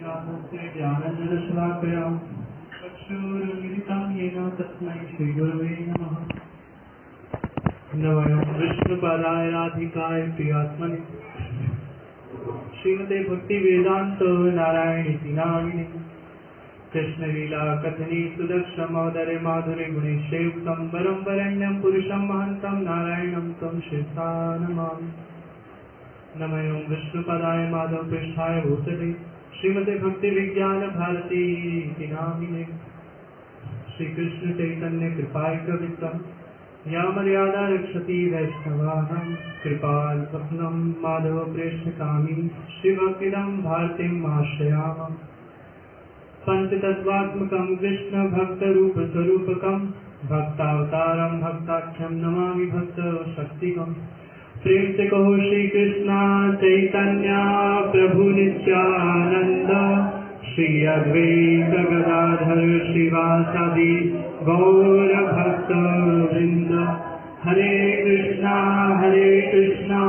ज्ञानस्य ज्ञानञ्जनशलाकया चक्षुरुन्मिलितं येन तस्मै श्रीगुरवे नमः। नमः विष्णुपदाय राधिकाय प्रियात्मने श्रीमते भक्ति वेदांत नारायणीति नामिने कृष्णलीला कथने सुदक्षमोदरे माधुरे गुणेशयुक्तं वरं वरेण्यं पुरुषं महन्तं नारायणं तं शिरसा नमामि। नमः विष्णुपदाय माधव पृष्ठाय भूतले श्रीमते भक्ति विज्ञान भारती इति नामिने श्री कृष्ण चैतन्य कृपाय कवितं या मर्यादा रक्षति वैष्णवानां कृपाल स्वप्नं माधव प्रेष्ठकामी श्रीभक्तिदं भारतीम् आश्रयामः। पंचतत्वात्मकं कृष्ण भक्त रूप स्वरूपकं भक्तावतारं भक्ताख्यं नमामि भक्त शक्तिकम्। प्रेम से कहो श्री कृष्णा चैतन्य प्रभु नित्यानंद श्री अद्वैत गदाधर श्रीवासादि गौर भक्त वृंद। हरे कृष्णा कृष्णा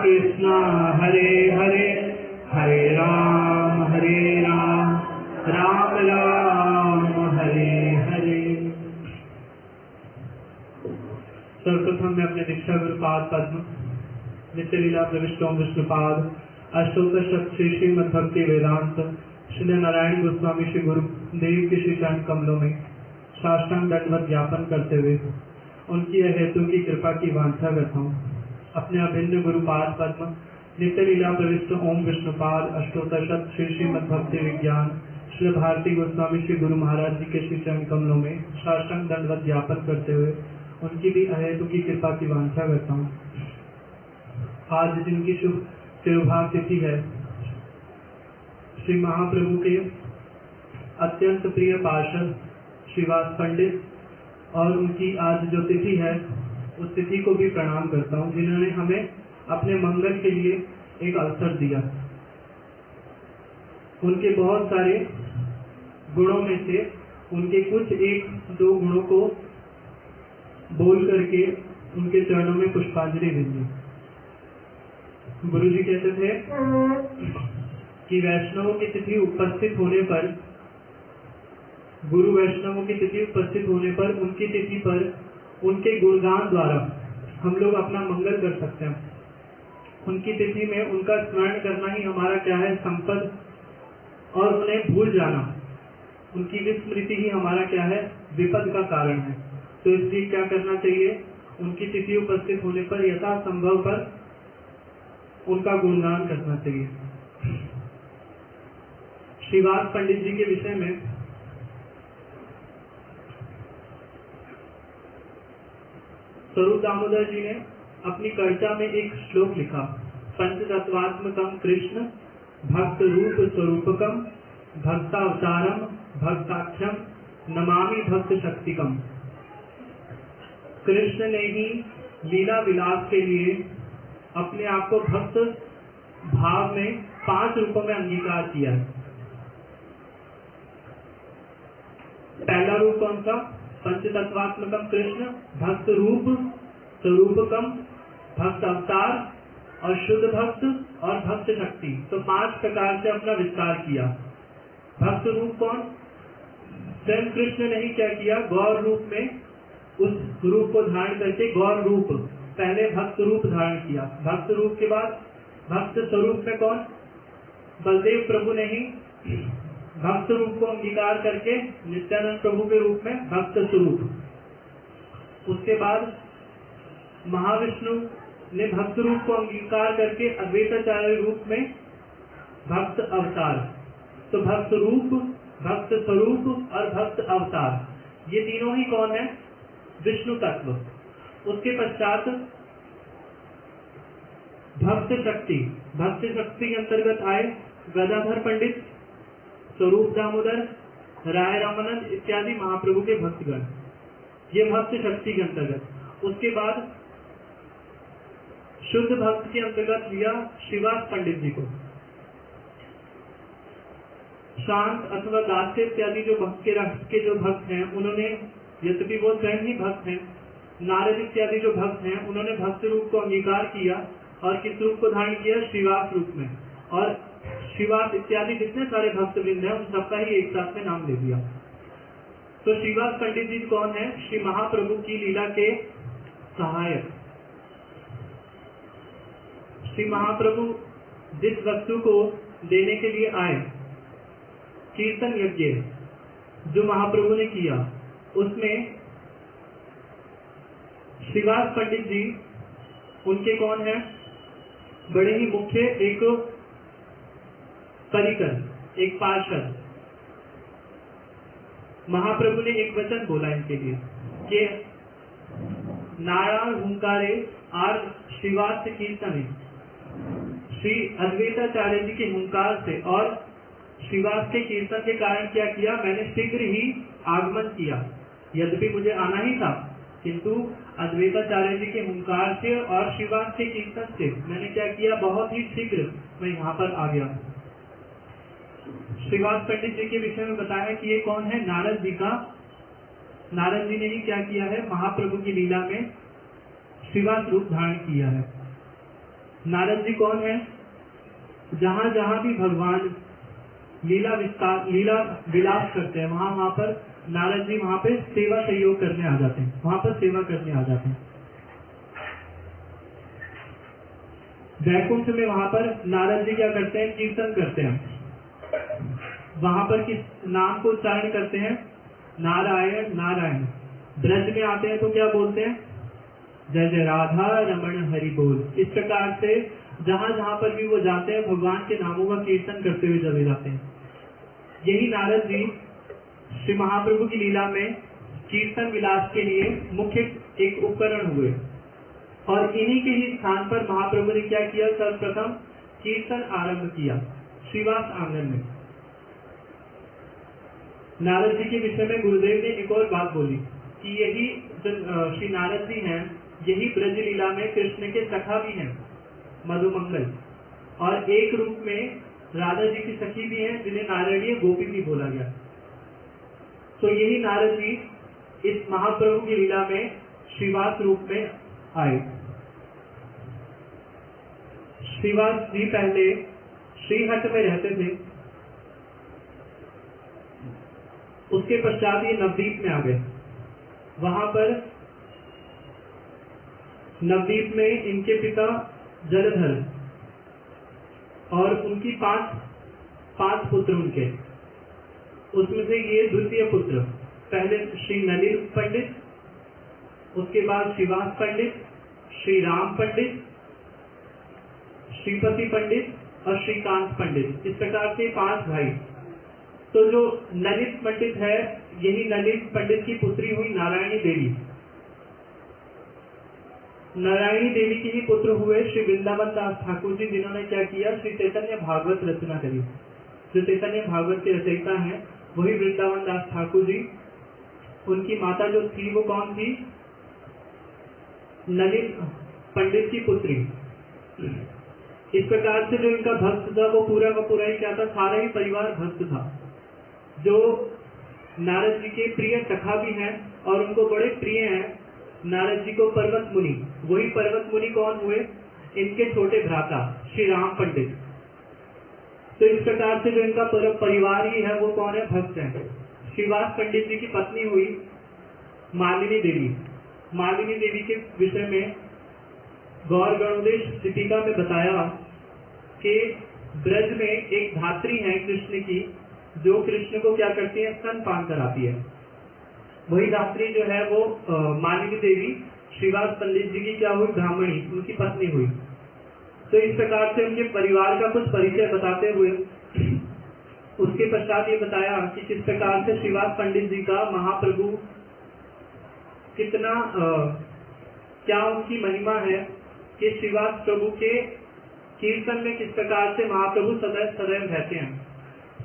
कृष्णा हरे हरे, हरे राम राम राम हरे हरे। सर्वप्रथम मैं अपने दीक्षा गुरुपाद पद्म नित्य लीला प्रविष्ट ओम विष्णुपाद अष्टोत्तर शत श्री श्रीमद भक्ति वेदांत श्री नारायण गोस्वामी श्री गुरुदेव के श्री चरण कमलों में साष्टांग दंडवत ज्ञापन करते हुए उनकी अहेतु की कृपा की वांछा करता हूँ। अपने अभिन्न गुरुपाद पद्म नित्य लीला प्रविष्ट ओम विष्णुपाद अष्टोत्तर शत श्री श्रीमद भक्ति विज्ञान श्री भारती गोस्वामी श्री गुरु महाराज जी के श्री चरण कमलों में साष्टांग दंडवत ज्ञापन करते हुए उनकी भी अहेतु की कृपा की वांछा करता हूँ। आज जिनकी शुभ तिरुभाव तिथि है श्री महाप्रभु के अत्यंत प्रिय पार्षद श्रीवास पंडित और उनकी आज जो तिथि है उस तिथि को भी प्रणाम करता हूँ जिन्होंने हमें अपने मंगल के लिए एक अवसर दिया। उनके बहुत सारे गुणों में से उनके कुछ एक दो गुणों को बोल करके उनके चरणों में पुष्पांजलि देंगे। गुरु जी कहते थे कि वैष्णवों की तिथि उपस्थित होने पर, गुरु वैष्णवों की तिथि उपस्थित होने पर उनकी तिथि पर उनके गुणगान द्वारा हम लोग अपना मंगल कर सकते हैं। उनकी तिथि में उनका स्मरण करना ही हमारा क्या है, संपद, और उन्हें भूल जाना, उनकी विस्मृति ही हमारा क्या है, विपद का कारण है। तो इसलिए क्या करना चाहिए, उनकी तिथि उपस्थित होने पर यथासंभव पर उनका गुणगान करना चाहिए। श्रीवास पंडित जी के विषय में स्वरूप दामोदर जी ने अपनी कर्चा में एक श्लोक लिखा, पंचतत्वात्मकं कृष्ण भक्त रूप स्वरूपकम भक्तावतारम भक्ताख्यम नमामि भक्त शक्तिकम। कृष्ण ने ही लीला विलास के लिए अपने आप को भक्त भाव में 5 रूपों में अंगीकार किया है। पहला रूप कौन सा, पंचतत्वात्मकम कृष्ण भक्त रूप स्वरूपकम भक्त अवतार और शुद्ध भक्त और भक्त शक्ति। तो 5 प्रकार से अपना विस्तार किया। भक्त रूप कौन, स्वयं कृष्ण ने ही क्या किया, गौर रूप में उस रूप को धारण करके गौर रूप, पहले भक्त रूप धारण किया। भक्त रूप के बाद भक्त स्वरूप में कौन, बलदेव प्रभु ने ही भक्त रूप को अंगीकार करके नित्यानंद प्रभु के रूप में भक्त स्वरूप। उसके बाद महाविष्णु ने भक्त रूप को अंगीकार करके अद्वैताचार्य रूप में भक्त अवतार। तो भक्त रूप, भक्त स्वरूप और भक्त अवतार, ये तीनों ही कौन है, विष्णु तत्व। उसके पश्चात भक्त शक्ति, भक्त शक्ति के अंतर्गत आए गदाधर पंडित, स्वरूप दामोदर, राय रामानंद इत्यादि महाप्रभु के भक्तगण, ये भक्त शक्ति के अंतर्गत। उसके बाद शुद्ध भक्त के अंतर्गत लिया श्रीवास पंडित जी को। शांत अथवा दास्य इत्यादि जो भक्त के रस के जो भक्त हैं, उन्होंने, यद्यपि वो स्वयं ही भक्त हैं, नारद इत्यादि जो भक्त हैं, उन्होंने भक्त रूप को अंगीकार किया और किस रूप को धारण किया, श्रीवास रूप में। और श्रीवास इत्यादि जितने सारे भक्तवृंद हैं उन सबका ही एक साथ में नाम ले दिया। तो श्रीवास पंडित जी कौन है? श्री महाप्रभु की लीला के सहायक। श्री महाप्रभु जिस वस्तु को देने के लिए आए, कीर्तन यज्ञ जो महाप्रभु ने किया, उसमें श्रीवास पंडित जी उनके कौन है? बड़े ही मुख्य एक परिकर, एक पार्षद। महाप्रभु ने एक वचन बोला इनके लिए कि नारायण हुंकारे आर श्रीवास कीर्तने, श्री अद्वैताचार्य जी के हुंकार से और श्रीवास के कीर्तन के कारण क्या किया? मैंने शीघ्र ही आगमन किया। यद्यपि मुझे आना ही था, किंतु अद्वैताचार्य जी के हुंकार से और श्रीवास के कीर्तन से मैंने क्या किया? बहुत ही शीघ्र मैं यहाँ पर आ गया। श्रीवास पंडित जी के विषय में बताया कि ये कौन है? नारद जी का। नारद जी ने ही क्या किया है? महाप्रभु की लीला में श्रीवास रूप धारण किया है। नारद जी कौन है? जहां जहां भी भगवान लीला विलास करते हैं, वहां पर नारद जी वहां पे सेवा सहयोग करने आ जाते हैं, वहां पर सेवा करने आ जाते हैं। वैकुंठ में वहां पर नारद जी क्या करते हैं? कीर्तन करते हैं। वहां पर किस नाम को उच्चारण करते हैं? नारायण नारायण। ब्रज में आते हैं तो क्या बोलते हैं? जय जय राधा रमण हरि बोल। इस प्रकार से जहां जहां पर भी वो जाते हैं, भगवान के नामों का कीर्तन करते हुए चले जाते हैं। यही नारद जी श्री महाप्रभु की लीला में कीर्तन विलास के लिए मुख्य एक उपकरण हुए, और इन्हीं के ही स्थान पर महाप्रभु ने क्या किया? सर्वप्रथम कीर्तन आरंभ किया श्रीवास आंगन में। नारद जी के विषय में गुरुदेव ने एक और बात बोली कि यही श्री नारद जी हैं, यही ब्रज लीला में कृष्ण के सखा भी हैं, मधुमंगल, और एक रूप में राधा जी की सखी भी हैं, जिन्हें नारायणीय गोपी भी बोला गया। तो यही नारद जी इस महाप्रभु की लीला में श्रीवास रूप में आए। श्रीवास जी पहले श्रीहट में रहते थे, उसके पश्चात ये नवदीप में आ गए। वहां पर नवदीप में इनके पिता जलधर और उनकी पांच पुत्र उनके, उसमें से ये द्वितीय पुत्र। पहले श्री नलिन पंडित, उसके बाद श्रीवास पंडित, श्री राम पंडित, श्रीपति पंडित और श्रीकांत पंडित। इस प्रकार से 5 भाई। तो जो ललित पंडित है, यही ललित पंडित की पुत्री हुई नारायणी देवी। नारायणी देवी के ही पुत्र हुए श्री वृंदावन दास ठाकुर जी, जिन्होंने क्या किया? श्री चैतन्य भागवत रचना करी। जो चैतन्य भागवत के रचयिता हैं वही वृंदावन दास ठाकुर जी। उनकी माता जो थी वो कौन थी? ललित पंडित की पुत्री। इस प्रकार से जो इनका भक्त था वो पूरा का पूरा ही क्या था? सारा ही परिवार भक्त था, जो नारद जी के प्रिय सखा भी हैं और उनको बड़े प्रिय हैं नारद जी को पर्वत मुनि। वही पर्वत मुनि कौन हुए? इनके छोटे भ्राता श्री राम पंडित। तो इस प्रकार से जो इनका परिवार ही है वो कौन है? भक्त है। श्रीवास पंडित जी की पत्नी हुई मालिनी देवी। मालिनी देवी के विषय में गौर गणोदेश दीपिका में बताया कि ब्रज में एक धात्री है कृष्ण की, जो कृष्ण को क्या करती है? स्तनपान कराती है। वही धात्री जो है वो मालिनी देवी श्रीवास पंडित जी की क्या हुई? ब्राह्मणी, उनकी पत्नी हुई। तो इस प्रकार से उनके परिवार का कुछ परिचय बताते हुए उसके पश्चात ये बताया कि किस प्रकार से श्रीवास पंडित जी का महाप्रभु कितना क्या उनकी महिमा है, कि श्रीवास प्रभु के कीर्तन में किस प्रकार से महाप्रभु सदैव सदैव रहते हैं।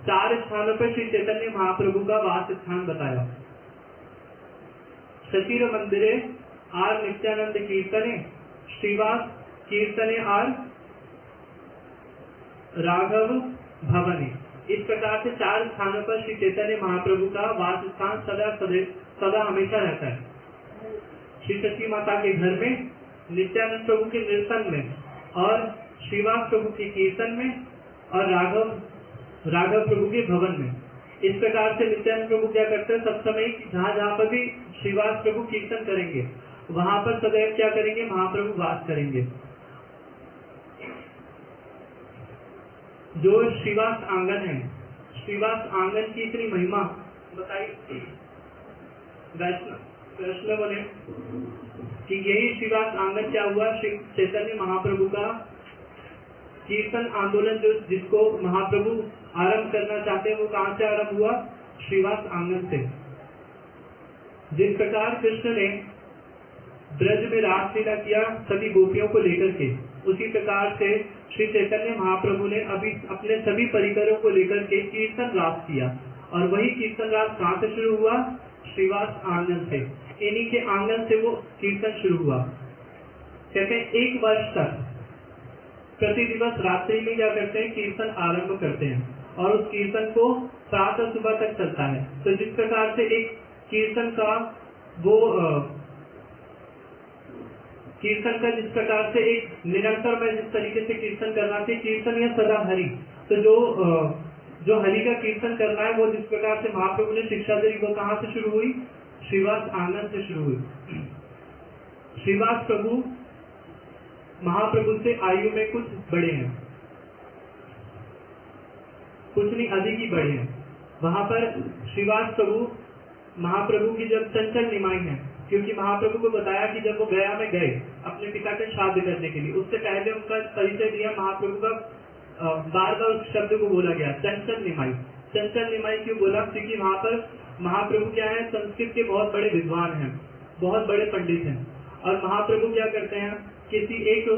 4 स्थानों पर श्री चैतन्य महाप्रभु का वास स्थान बताया। शशिर मंदिरे are Nityanand Kirtane, Shrivas Kirtane are Raghav भवने। इस प्रकार से 4 स्थानों पर श्री चैतन्य महाप्रभु का वास स्थान सदा हमेशा रहता है। श्री शशि माता के घर में, नित्यानंद प्रभु के कीर्तन में, और श्रीवास प्रभु के कीर्तन में, और राघव राघव प्रभु के भवन में। इस प्रकार से नित्यानंद प्रभु क्या करते हैं, सब समय जहाँ जहाँ पर भी श्रीवास प्रभु कीर्तन करेंगे वहां पर सदैव क्या करेंगे, महाप्रभु वास करेंगे। जो श्रीवास आंगन है, श्रीवास आंगन की इतनी महिमा बताई वैष्णव ने कि यही श्रीवास आंगन क्या हुआ, श्री चैतन्य महाप्रभु का कीर्तन आंदोलन जो जिसको महाप्रभु आरंभ करना चाहते हैं वो कहां से आरंभ हुआ, श्रीवास आंगन से। जिस प्रकार कृष्ण ने ब्रज में रासलीला किया सभी गोपियों को लेकर के, उसी प्रकार से श्री चैतन्य महाप्रभु ने अभी अपने सभी परिकरों को लेकर के कीर्तन रास किया। और वही कीर्तन रास कहां से शुरू हुआ, श्रीवास आंगन से। इन्हीं के आंगन से वो कीर्तन शुरू हुआ। कहते हैं 1 वर्ष तक प्रति दिवस रात्रि में क्या करते हैं, कीर्तन आरंभ करते हैं और उस कीर्तन को प्रातः सुबह तक चलता है। तो जिस प्रकार से एक कीर्तन का वो कीर्तन का जिस प्रकार से एक निरंतर में जिस तरीके से कीर्तन करना चाहिए, कीर्तन या सदा हरि, तो जो हरि का कीर्तन करना है वो जिस प्रकार से महाप्रभु ने शिक्षा दी वो कहां से शुरू हुई, श्रीवास आंगन से शुरू हुई। श्रीवास प्रभु महाप्रभु से आयु में कुछ बड़े हैं, कुछ नहीं अधिक ही बड़े हैं। वहां पर श्रीवास प्रभु महाप्रभु की जब चंचल निमाई है, क्योंकि महाप्रभु को बताया कि जब वो गया में गए अपने पिता के श्राद्ध करने के लिए, उससे पहले उनका परिचय दिया महाप्रभु का बार बार उस शब्द को बोला गया, चंचल निमाई। चंचल निमाई क्यों बोला, क्योंकि वहां पर महाप्रभु क्या है, संस्कृत के बहुत बड़े विद्वान हैं, बहुत बड़े पंडित हैं। और महाप्रभु क्या करते हैं, किसी एक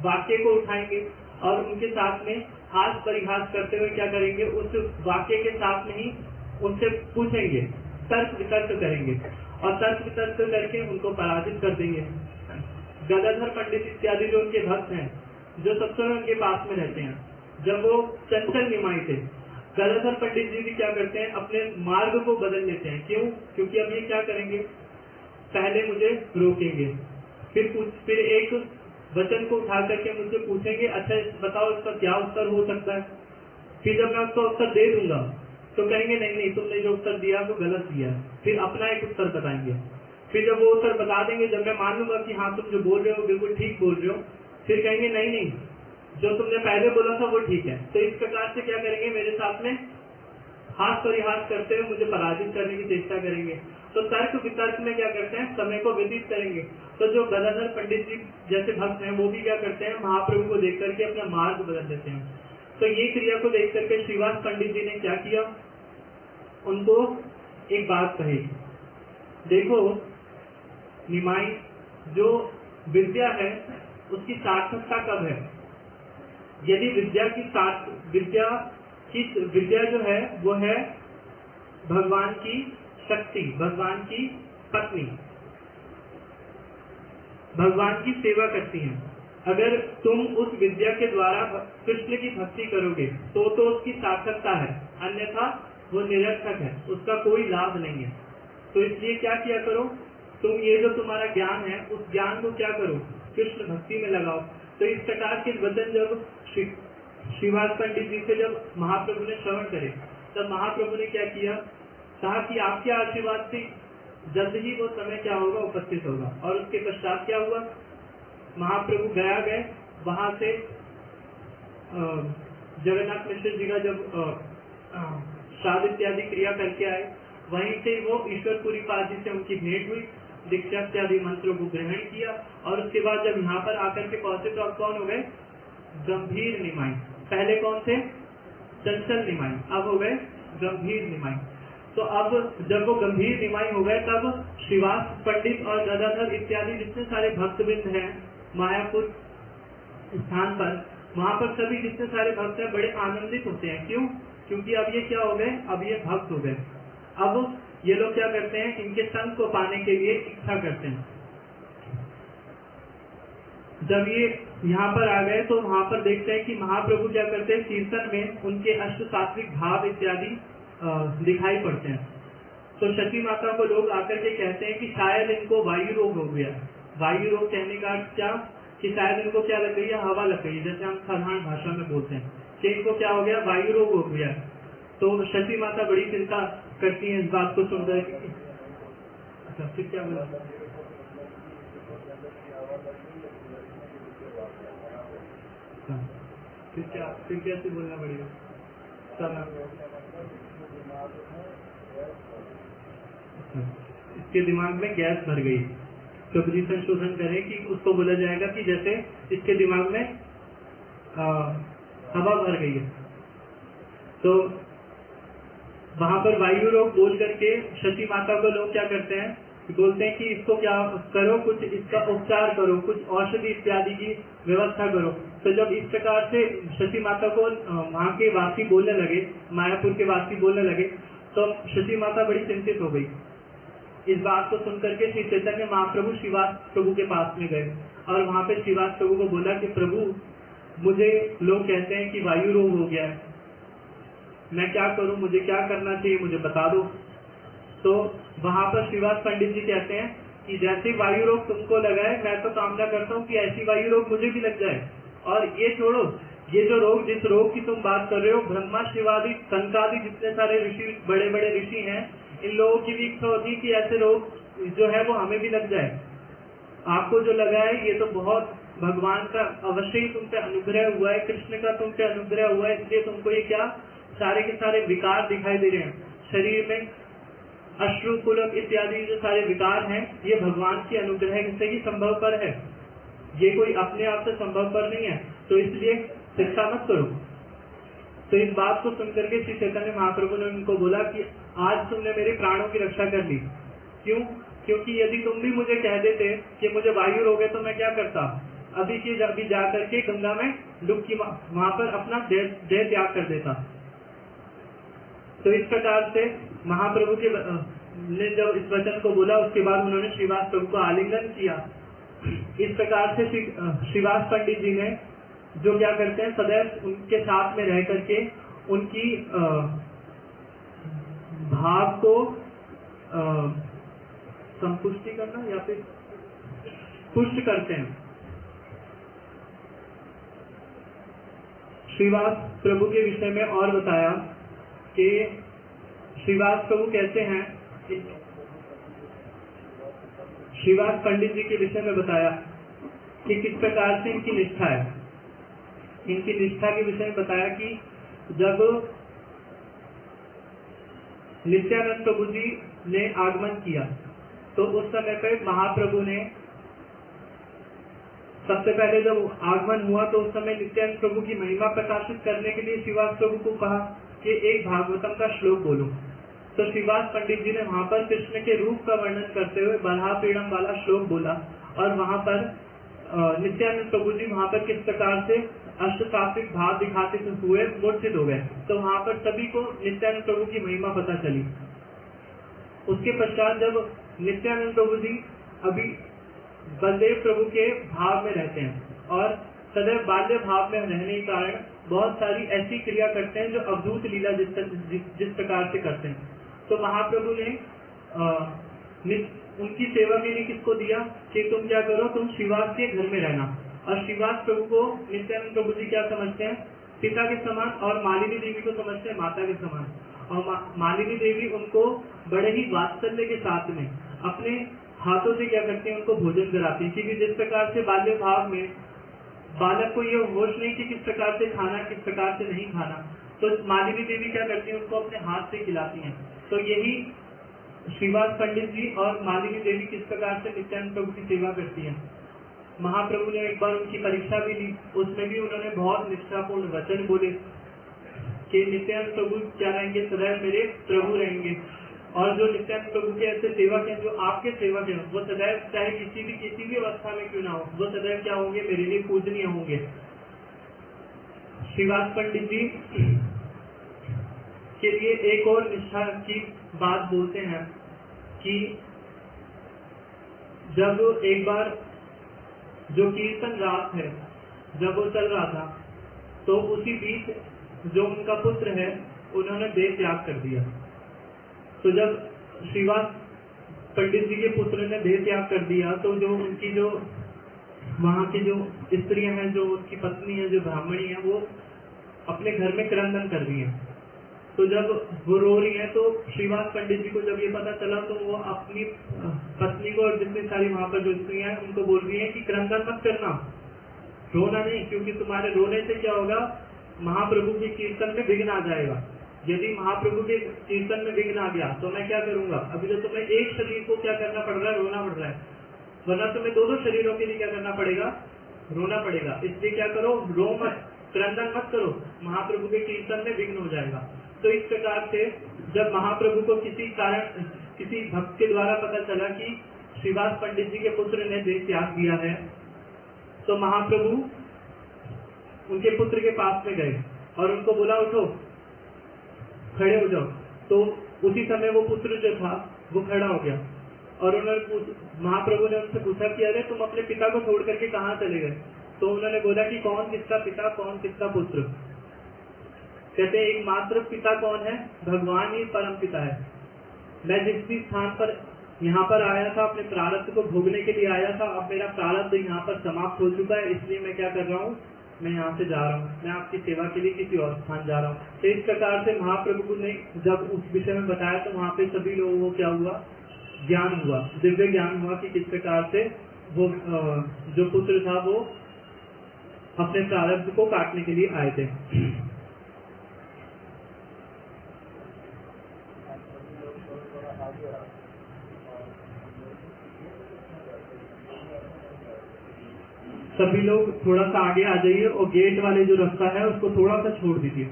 वाक्य को उठाएंगे और उनके साथ में हास परिहास करते हुए क्या करेंगे, उस वाक्य के साथ में ही उनसे पूछेंगे, तर्क वितर्क करेंगे और तर्क वितर्क करके उनको पराजित कर देंगे। गदाधर पंडित इत्यादि जो उनके भक्त हैं, जो सब समय उनके पास में रहते हैं, जब वो चंचल निमाई थे, गदाधर पंडित जी भी क्या करते हैं, अपने मार्ग को बदल लेते हैं। क्यों, क्योंकि अब ये क्या करेंगे, पहले मुझे रोकेंगे, फिर एक वचन को उठा करके मुझसे पूछेंगे, अच्छा बताओ इसका क्या उत्तर हो सकता है। फिर जब मैं उसका उत्तर दे दूंगा तो कहेंगे नहीं नहीं तुमने जो उत्तर दिया वो गलत दिया, फिर अपना एक उत्तर बताएंगे। फिर जब वो उत्तर बता देंगे, जब मैं मान लूंगा कि हाँ तुम जो बोल रहे हो बिल्कुल ठीक बोल रहे हो, फिर कहेंगे नहीं नहीं जो तुमने पहले बोला था वो ठीक है। तो इस प्रकार से क्या करेंगे, मेरे साथ में हास परिहास करते हुए मुझे पराजित करने की चेष्टा करेंगे। तो तर्क वितर्क में क्या करते हैं, समय को व्यतीत करेंगे। तो जो गदाधर पंडित जी जैसे भक्त हैं वो भी क्या करते हैं, महाप्रभु को देख करके अपना मार्ग बदल देते हैं। तो ये क्रिया को देख करके श्रीवास पंडित जी ने क्या किया, उनको एक बात कही, देखो निमाई जो विद्या है उसकी सार्थकता कब है। यदि विद्या जो है वो है भगवान की शक्ति, भगवान की पत्नी, भगवान की सेवा करती हैं। अगर तुम उस विद्या के द्वारा कृष्ण की भक्ति करोगे तो उसकी सार्थकता है, अन्यथा वो निरर्थक है, उसका कोई लाभ नहीं है। तो इसलिए क्या किया करो, तुम ये जो तुम्हारा ज्ञान है उस ज्ञान को क्या करो, कृष्ण भक्ति में लगाओ। तो इस प्रकार के वचन जब श्रीवास पंडित जी से जब महाप्रभु ने श्रवण करे, तब महाप्रभु ने क्या किया, कहा कि आपके आशीर्वाद से जल्द ही वो समय क्या होगा, उपस्थित होगा। और उसके पश्चात क्या हुआ, महाप्रभु गया गए, वहां से जगन्नाथ मिश्र जी का जब श्राद्ध इत्यादि क्रिया करके आए, वहीं से वो ईश्वरपुरी पाद जी से उनकी भेंट हुई, दीक्षा इत्यादि मंत्रों को ग्रहण किया। और उसके बाद जब यहाँ पर आकर के पहुंचे तो अब कौन हो गए, गंभीर निमाई। पहले कौन थे, चंचल निमाई, अब हो गए गंभीर निमाई। तो अब जब वो गंभीर निमाई हो गए, तब श्रीवास पंडित और गदाधर इत्यादि जितने सारे भक्तवृंद हैं मायापुर स्थान पर, वहां पर सभी जितने सारे भक्त हैं बड़े आनंदित होते हैं। क्यों, क्योंकि अब ये क्या हो गए, अब ये भक्त हो गए। अब ये लोग क्या करते हैं, इनके संग को पाने के लिए इच्छा करते हैं। जब ये यहाँ पर आ गए तो वहां पर देखते हैं कि महाप्रभु क्या करते हैं, कीर्तन में उनके अष्ट सात्विक भाव इत्यादि दिखाई पड़ते हैं। तो सती माता को लोग आकर के कहते हैं कि शायद इनको वायु रोग हो गया। वायु रोग कहने का क्या, कि शायद इनको क्या लग गई है, हवा लग गई, जैसे हम साधारण भाषा में बोलते हैं कि इनको क्या हो गया, वायु रोग हो गया। तो शची माता बड़ी चिंता करती हैं इस बात को सुनकर। अच्छा, फिर क्या बोला? फिर कैसे बोलना पड़ेगा? इसके दिमाग में गैस भर गई। प्रभु जी संशोधन करें कि उसको बोला जाएगा कि जैसे इसके दिमाग में हवा भर गई है। तो वहां पर वायु रोग बोल करके शची माता को लोग क्या करते हैं, बोलते हैं कि इसको क्या करो, कुछ इसका उपचार करो, कुछ औषधि इत्यादि की व्यवस्था करो। तो जब इस प्रकार से शची माता को वहां के वासी बोलने लगे, मायापुर के वासी बोलने लगे, तो शची माता बड़ी चिंतित हो गई। इस बात को सुनकर के श्री चैतन्य महाप्रभु श्रीवास प्रभु के पास में गए और वहां पे श्रीवास प्रभु को बोला कि प्रभु, मुझे लोग कहते हैं कि वायु रोग हो गया है, मैं क्या करूं, मुझे क्या करना चाहिए, मुझे बता दो। तो वहां पर श्रीवास पंडित जी कहते हैं कि जैसे वायु रोग तुमको लगा है, मैं तो कामना करता हूँ कि ऐसी वायु रोग मुझे भी लग जाए। और ये छोड़ो, ये जो रोग, जिस रोग की तुम बात कर रहे हो, ब्रह्मा शिवादि संकादि जितने सारे ऋषि, बड़े बड़े ऋषि हैं, इन लोगों की भी इच्छा होती है कि ऐसे रोग जो है वो हमें भी लग जाए। आपको जो लगा है ये तो बहुत भगवान का अवश्य ही तुम पे अनुग्रह हुआ है, कृष्ण का तुम पे अनुग्रह हुआ है, इसलिए तुमको ये क्या सारे के सारे विकार दिखाई दे रहे हैं। शरीर में अश्रु पुलक इत्यादि जो सारे विकार हैं, ये भगवान के अनुग्रह से ही संभव पर है, ये कोई अपने आप से संभव पर नहीं है। तो इसलिए चिंता मत करो। तो इस बात को सुनकर के श्री चैतन्य महाप्रभु ने उनको बोला कि आज तुमने मेरे प्राणों की रक्षा कर ली। क्यों? क्योंकि यदि तुम भी मुझे कह देते कि मुझे वायु रोग है, तो मैं क्या करता, अभी की अभी जाकर के गंगा में डुबकी वहां पर अपना देह त्याग कर देता। तो इस प्रकार से महाप्रभु के ने जब इस वचन को बोला, उसके बाद उन्होंने श्रीवास प्रभु को आलिंगन किया। इस प्रकार से श्रीवास पंडित जी ने जो क्या करते हैं, सदैव उनके साथ में रह करके उनकी भाव को संपुष्टि करना या फिर पुष्ट करते हैं। श्रीवास प्रभु के विषय में और बताया कि श्रीवास प्रभु कहते हैं, श्रीवास पंडित जी के विषय में बताया कि किस प्रकार से इनकी निष्ठा है। इनकी निष्ठा के विषय में बताया कि जब नित्यानंद प्रभु जी ने आगमन किया, तो उस समय पर महाप्रभु ने सबसे पहले जब आगमन हुआ, तो उस समय नित्यानंद प्रभु की महिमा प्रकाशित करने के लिए श्रीवास प्रभु को कहा कि एक भागवतम का श्लोक बोलो। तो श्रीवास पंडित जी ने वहां पर कृष्ण के रूप का वर्णन करते हुए बल्हा पीड़म वाला श्लोक बोला, और वहां पर नित्यानंद प्रभु जी वहां पर किस प्रकार से अष्टसात्विक भाव दिखाते हुए मूर्छित हो गए। तो वहां पर सभी को नित्यानंद प्रभु की महिमा पता चली। उसके पश्चात जब नित्यानंद प्रभु जी अभी बलदेव प्रभु के भाव में रहते हैं और सदैव बाल्य भाव में रहने के कारण बहुत सारी ऐसी क्रिया करते हैं जो अवधूत लीला जिस प्रकार से करते हैं। तो महाप्रभु ने उनकी सेवा के लिए किसको दिया कि तुम क्या करो, तुम श्रीवास के घर में रहना। और श्रीवास प्रभु को नित्यानंद प्रभु जी क्या समझते हैं, पिता के समान, और मालिनी देवी को समझते हैं माता के समान। और मालिनी देवी उनको बड़े ही वात्सल्य के साथ में अपने हाथों से क्या करती है, उनको भोजन कराती है। क्योंकि जिस प्रकार से बाल्य भाव में बालक को ये होश नहीं कि किस प्रकार से खाना, किस प्रकार से नहीं खाना, तो मालिनी देवी क्या करती है, उनको अपने हाथ से खिलाती हैं। तो यही श्रीवास पंडित जी और मालिनी देवी किस प्रकार से नित्यानंद प्रभु की सेवा करती हैं। महाप्रभु ने एक बार उनकी परीक्षा भी ली, उसमें भी उन्होंने बहुत निष्ठापूर्ण वचन बोले कि नित्यानंद प्रभु क्या रहेंगे, सदैव मेरे प्रभु रहेंगे। और जो नित्यानंद प्रभु के ऐसे सेवक हैं, जो आपके सेवक हैं, वो सदैव चाहे किसी भी अवस्था में क्यों ना हो, वो सदैव क्या होंगे, मेरे लिए पूजनीय होंगे। श्रीवास पंडित जी के लिए एक और निष्ठा की बात बोलते हैं कि जब एक बार जो कीर्तन रात है, जब वो चल रहा था, तो उसी बीच जो उनका पुत्र है, उन्होंने देह त्याग कर दिया। तो जब श्रीवास पंडित जी के पुत्र ने देह त्याग कर दिया, तो जो उनकी जो वहां की जो स्त्रियां हैं, जो उनकी पत्नी है, जो ब्राह्मणी है, वो अपने घर में क्रंदन कर रही हैं। तो जब वो रो रही है तो श्रीवास पंडित जी को जब ये पता चला तो वो अपनी पत्नी को और जितनी सारी वहां पर जो स्त्रियां हैं उनको बोल रही है कि क्रंदन मत करना, रोना नहीं, क्योंकि तुम्हारे रोने से क्या होगा, महाप्रभु के कीर्तन में विघ्न आ जाएगा। यदि महाप्रभु के कीर्तन में विघ्न आ गया तो मैं क्या करूंगा? अभी तो तुम्हें एक शरीर को क्या करना पड़ रहा है, रोना पड़ रहा है, वरना तुम्हें दोनों शरीरों के लिए क्या करना पड़ेगा, रोना पड़ेगा। इसलिए क्या करो, रो मत, क्रंदन मत करो, महाप्रभु के कीर्तन में विघ्न हो जाएगा। तो इस प्रकार से जब महाप्रभु को किसी कारण किसी भक्त के द्वारा पता चला कि श्रीवास पंडित जी के पुत्र ने देह त्याग दिया है, तो महाप्रभु उनके पुत्र के पास में गए और उनको बोला उठो, खड़े हो जाओ। तो उसी समय वो पुत्र जो था वो खड़ा हो गया और उन्होंने महाप्रभु ने उनसे पूछा कि अरे तुम अपने पिता को छोड़ करके कहाँ चले गए? तो उन्होंने बोला कि कौन किसका पिता, कौन किसका पुत्र? कहते एकमात्र पिता कौन है? भगवान ही परम पिता है। मैं जिस भी स्थान पर यहाँ पर आया था, अपने प्रारब्ध को भोगने के लिए आया था, अब मेरा प्रारब्ध यहाँ पर समाप्त हो चुका है, इसलिए मैं क्या कर रहा हूँ, मैं यहाँ से जा रहा हूँ, मैं आपकी सेवा के लिए किसी और स्थान जा रहा हूँ। तो इस प्रकार से महाप्रभु ने जब उस विषय में बताया तो वहाँ पे सभी लोगों को क्या हुआ, ज्ञान हुआ, दिव्य ज्ञान हुआ कि किस प्रकार से वो जो पुत्र था वो अपने प्रारब्ध को काटने के लिए आए थे। सभी लोग थोड़ा सा आगे आ जाइए और गेट वाले जो रास्ता है उसको थोड़ा सा छोड़ दीजिए।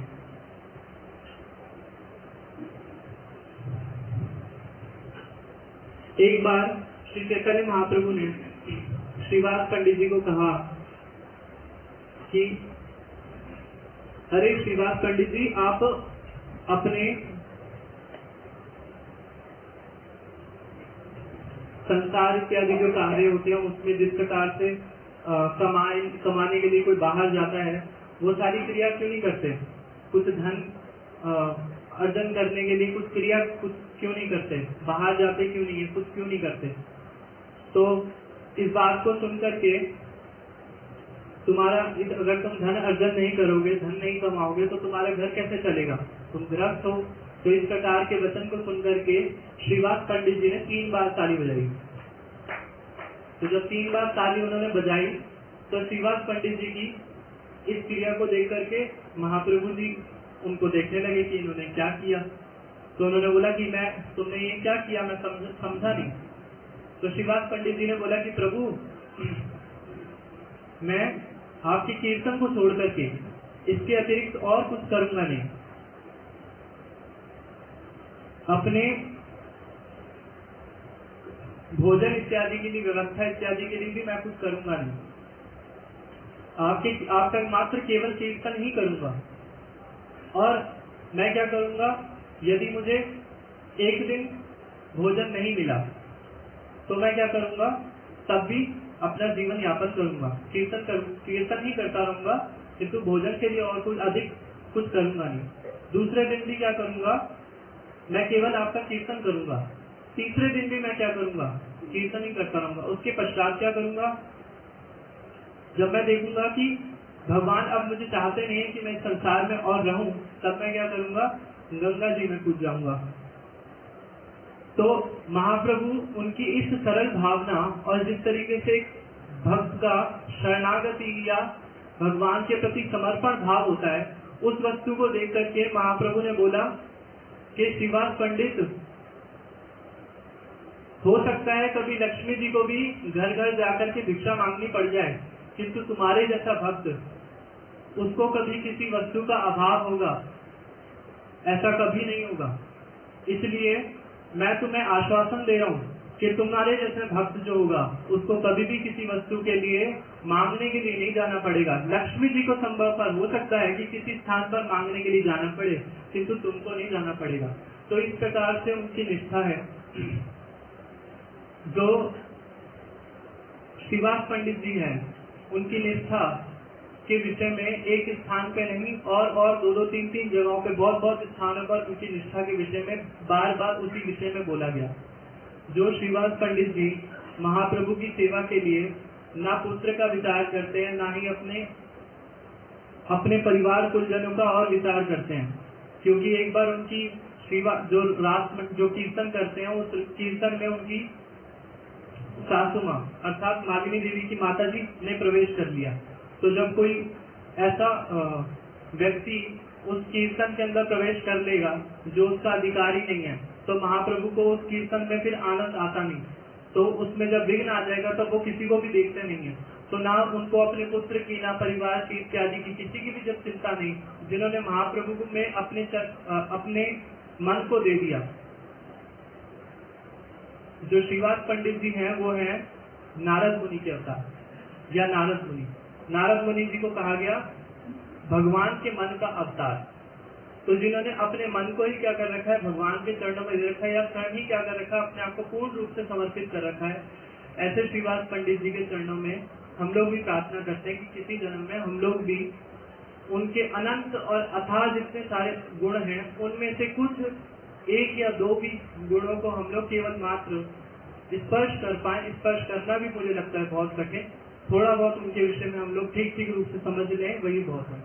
एक बार श्री चैतन्य महाप्रभु ने श्रीवास पंडित जी को कहा कि अरे श्रीवास पंडित जी, आप अपने संसार इत्यादि जो कार्य होते हैं उसमें जिस प्रकार से कमाने के लिए कोई बाहर जाता है, वो सारी क्रिया क्यों नहीं करते? कुछ धन अर्जन करने के लिए कुछ क्रिया कुछ क्यों नहीं करते? बाहर जाते क्यों नहीं है, कुछ क्यों नहीं करते? तो इस बात को सुन करके तुम्हारा, अगर तुम धन अर्जन नहीं करोगे, धन नहीं कमाओगे तो तुम्हारा घर कैसे चलेगा? तुम गृहस्थ हो। तो इस प्रकार के वचन को सुन करके श्रीवास पंडित जी ने 3 बार ताली बजाई। तो जब 3 बार ताली उन्होंने बजाई तो श्रीवास पंडित जी की इस क्रिया को देख करके महाप्रभु जी उनको देखने लगे कि इन्होंने क्या किया। तो उन्होंने बोला कि तुमने ये क्या किया, मैं समझा नहीं। तो श्रीवास पंडित जी ने बोला कि प्रभु, मैं आपके कीर्तन को छोड़ करके इसके अतिरिक्त और कुछ करूंगा नहीं। अपने भोजन इत्यादि के लिए, व्यवस्था इत्यादि के लिए भी मैं कुछ करूंगा नहीं। आपका मात्र केवल कीर्तन ही करूंगा। और मैं क्या करूंगा, यदि मुझे एक दिन भोजन नहीं मिला तो मैं क्या करूंगा, तब भी अपना जीवन यापन करूंगा, कीर्तन ही करता रहूंगा, किंतु भोजन के लिए और कुछ अधिक कुछ करूंगा नहीं। दूसरे दिन भी क्या करूंगा, मैं केवल आपका कीर्तन करूंगा। तीसरे दिन भी मैं क्या करूंगा, कीर्तन ही करता रहूंगा। उसके पश्चात क्या करूंगा, जब मैं देखूंगा कि भगवान अब मुझे चाहते नहीं है कि मैं इस संसार में और रहूं, तब मैं क्या करूंगा, गंगा जी में कूद जाऊंगा। तो महाप्रभु उनकी इस सरल भावना और जिस तरीके से भक्त का शरणागति या भगवान के प्रति समर्पण भाव होता है, उस वस्तु को देख करके महाप्रभु ने बोला कि श्रीवास पंडित, हो सकता है कभी लक्ष्मी जी को भी घर घर जाकर के भिक्षा मांगनी पड़ जाए, किंतु तुम्हारे जैसा भक्त, उसको कभी किसी वस्तु का अभाव होगा, ऐसा कभी नहीं होगा। इसलिए मैं तुम्हें आश्वासन दे रहा हूँ कि तुम्हारे जैसे भक्त जो होगा उसको कभी भी किसी वस्तु के लिए मांगने के लिए नहीं जाना पड़ेगा। लक्ष्मी जी को संभव पर हो सकता है कि किसी स्थान पर मांगने के लिए जाना पड़े, किंतु तुमको नहीं जाना पड़ेगा। तो इस प्रकार से उनकी निष्ठा है। जो श्रीवास पंडित जी हैं, उनकी निष्ठा के विषय में एक स्थान पे नहीं और 2-3 जगहों पे, बहुत स्थानों पर उनकी निष्ठा के विषय में बार बार उसी विषय में बोला गया। जो श्रीवास पंडित जी महाप्रभु की सेवा के लिए ना पुत्र का विचार करते हैं, ना ही अपने अपने परिवार कुलजनों का और विचार करते हैं, क्योंकि एक बार उनकी जो रात में जो कीर्तन करते हैं उस कीर्तन में उनकी सासू माँ अर्थात मालिनी देवी की माता जी ने प्रवेश कर लिया। तो जब कोई ऐसा व्यक्ति उस कीर्तन के अंदर प्रवेश कर लेगा जो उसका अधिकारी नहीं है, तो महाप्रभु को उस कीर्तन में फिर आनंद आता नहीं। तो उसमें जब विघ्न आ जाएगा तब वो किसी को भी देखते नहीं है। तो ना उनको अपने पुत्र की, ना परिवार की इत्यादि की किसी की भी जब चिंता नहीं, जिन्होंने महाप्रभु में अपने मन को दे दिया। जो श्रीवास पंडित जी हैं वो हैं नारद मुनि के अवतार या नारद मुनि। नारद मुनि जी को कहा गया भगवान के मन का अवतार। तो जिन्होंने अपने मन को ही क्या कर रखा है, भगवान के चरणों में दे रखा है, या स्वयं ही क्या कर रखा है, अपने आप को पूर्ण रूप से समर्पित कर रखा है। ऐसे श्रीवास पंडित जी के चरणों में हम लोग भी प्रार्थना करते हैं कि किसी जन्म में हम लोग भी उनके अनंत और अथाह जितने सारे गुण हैं उनमें से कुछ एक या दो भी गुणों को हम लोग केवल मात्र स्पर्श कर पाए। स्पर्श करना भी मुझे लगता है बहुत कठिन, थोड़ा बहुत उनके विषय में हम लोग ठीक ठीक रूप से समझ लें वही बहुत है।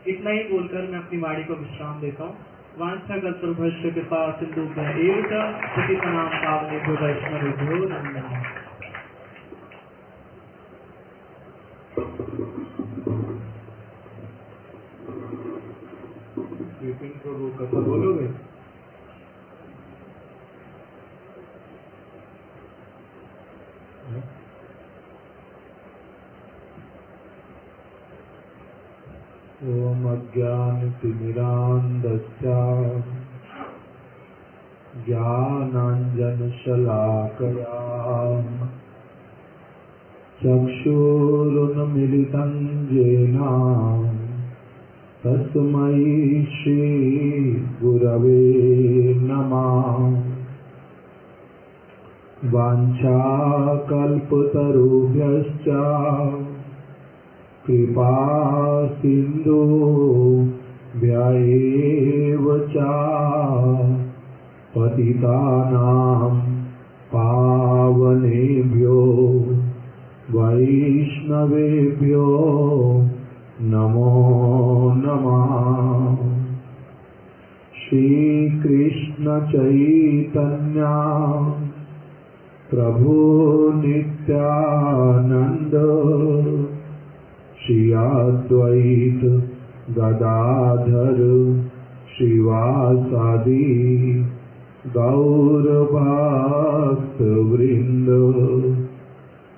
इतना ही बोलकर मैं अपनी वाणी को विश्राम देता हूँ। वांछाकल्पतरुभ्यश्च कृपा सिन्धुभ्यः एव च पतितानां पावनेभ्यो वैष्णवेभ्यो नमो नमः। प्रभु कथा बोलोगे? ओम अज्ञानतिमिरान्धस्य ज्ञानाञ्जनशलाकया चक्षुरुन्मीलितं येन तस्मै श्रीगुरवे नमः। वाञ्छाकल्पतरुभ्यश्च कृपा सिन्धुभ्यैव च पतितानां पावनेभ्यो वैष्णवेभ्यो नमो नमः। श्रीकृष्ण चैतन्य प्रभु नित्यानंद श्री अद्वैत गदाधर श्रीवासादि गौर भक्त वृंद।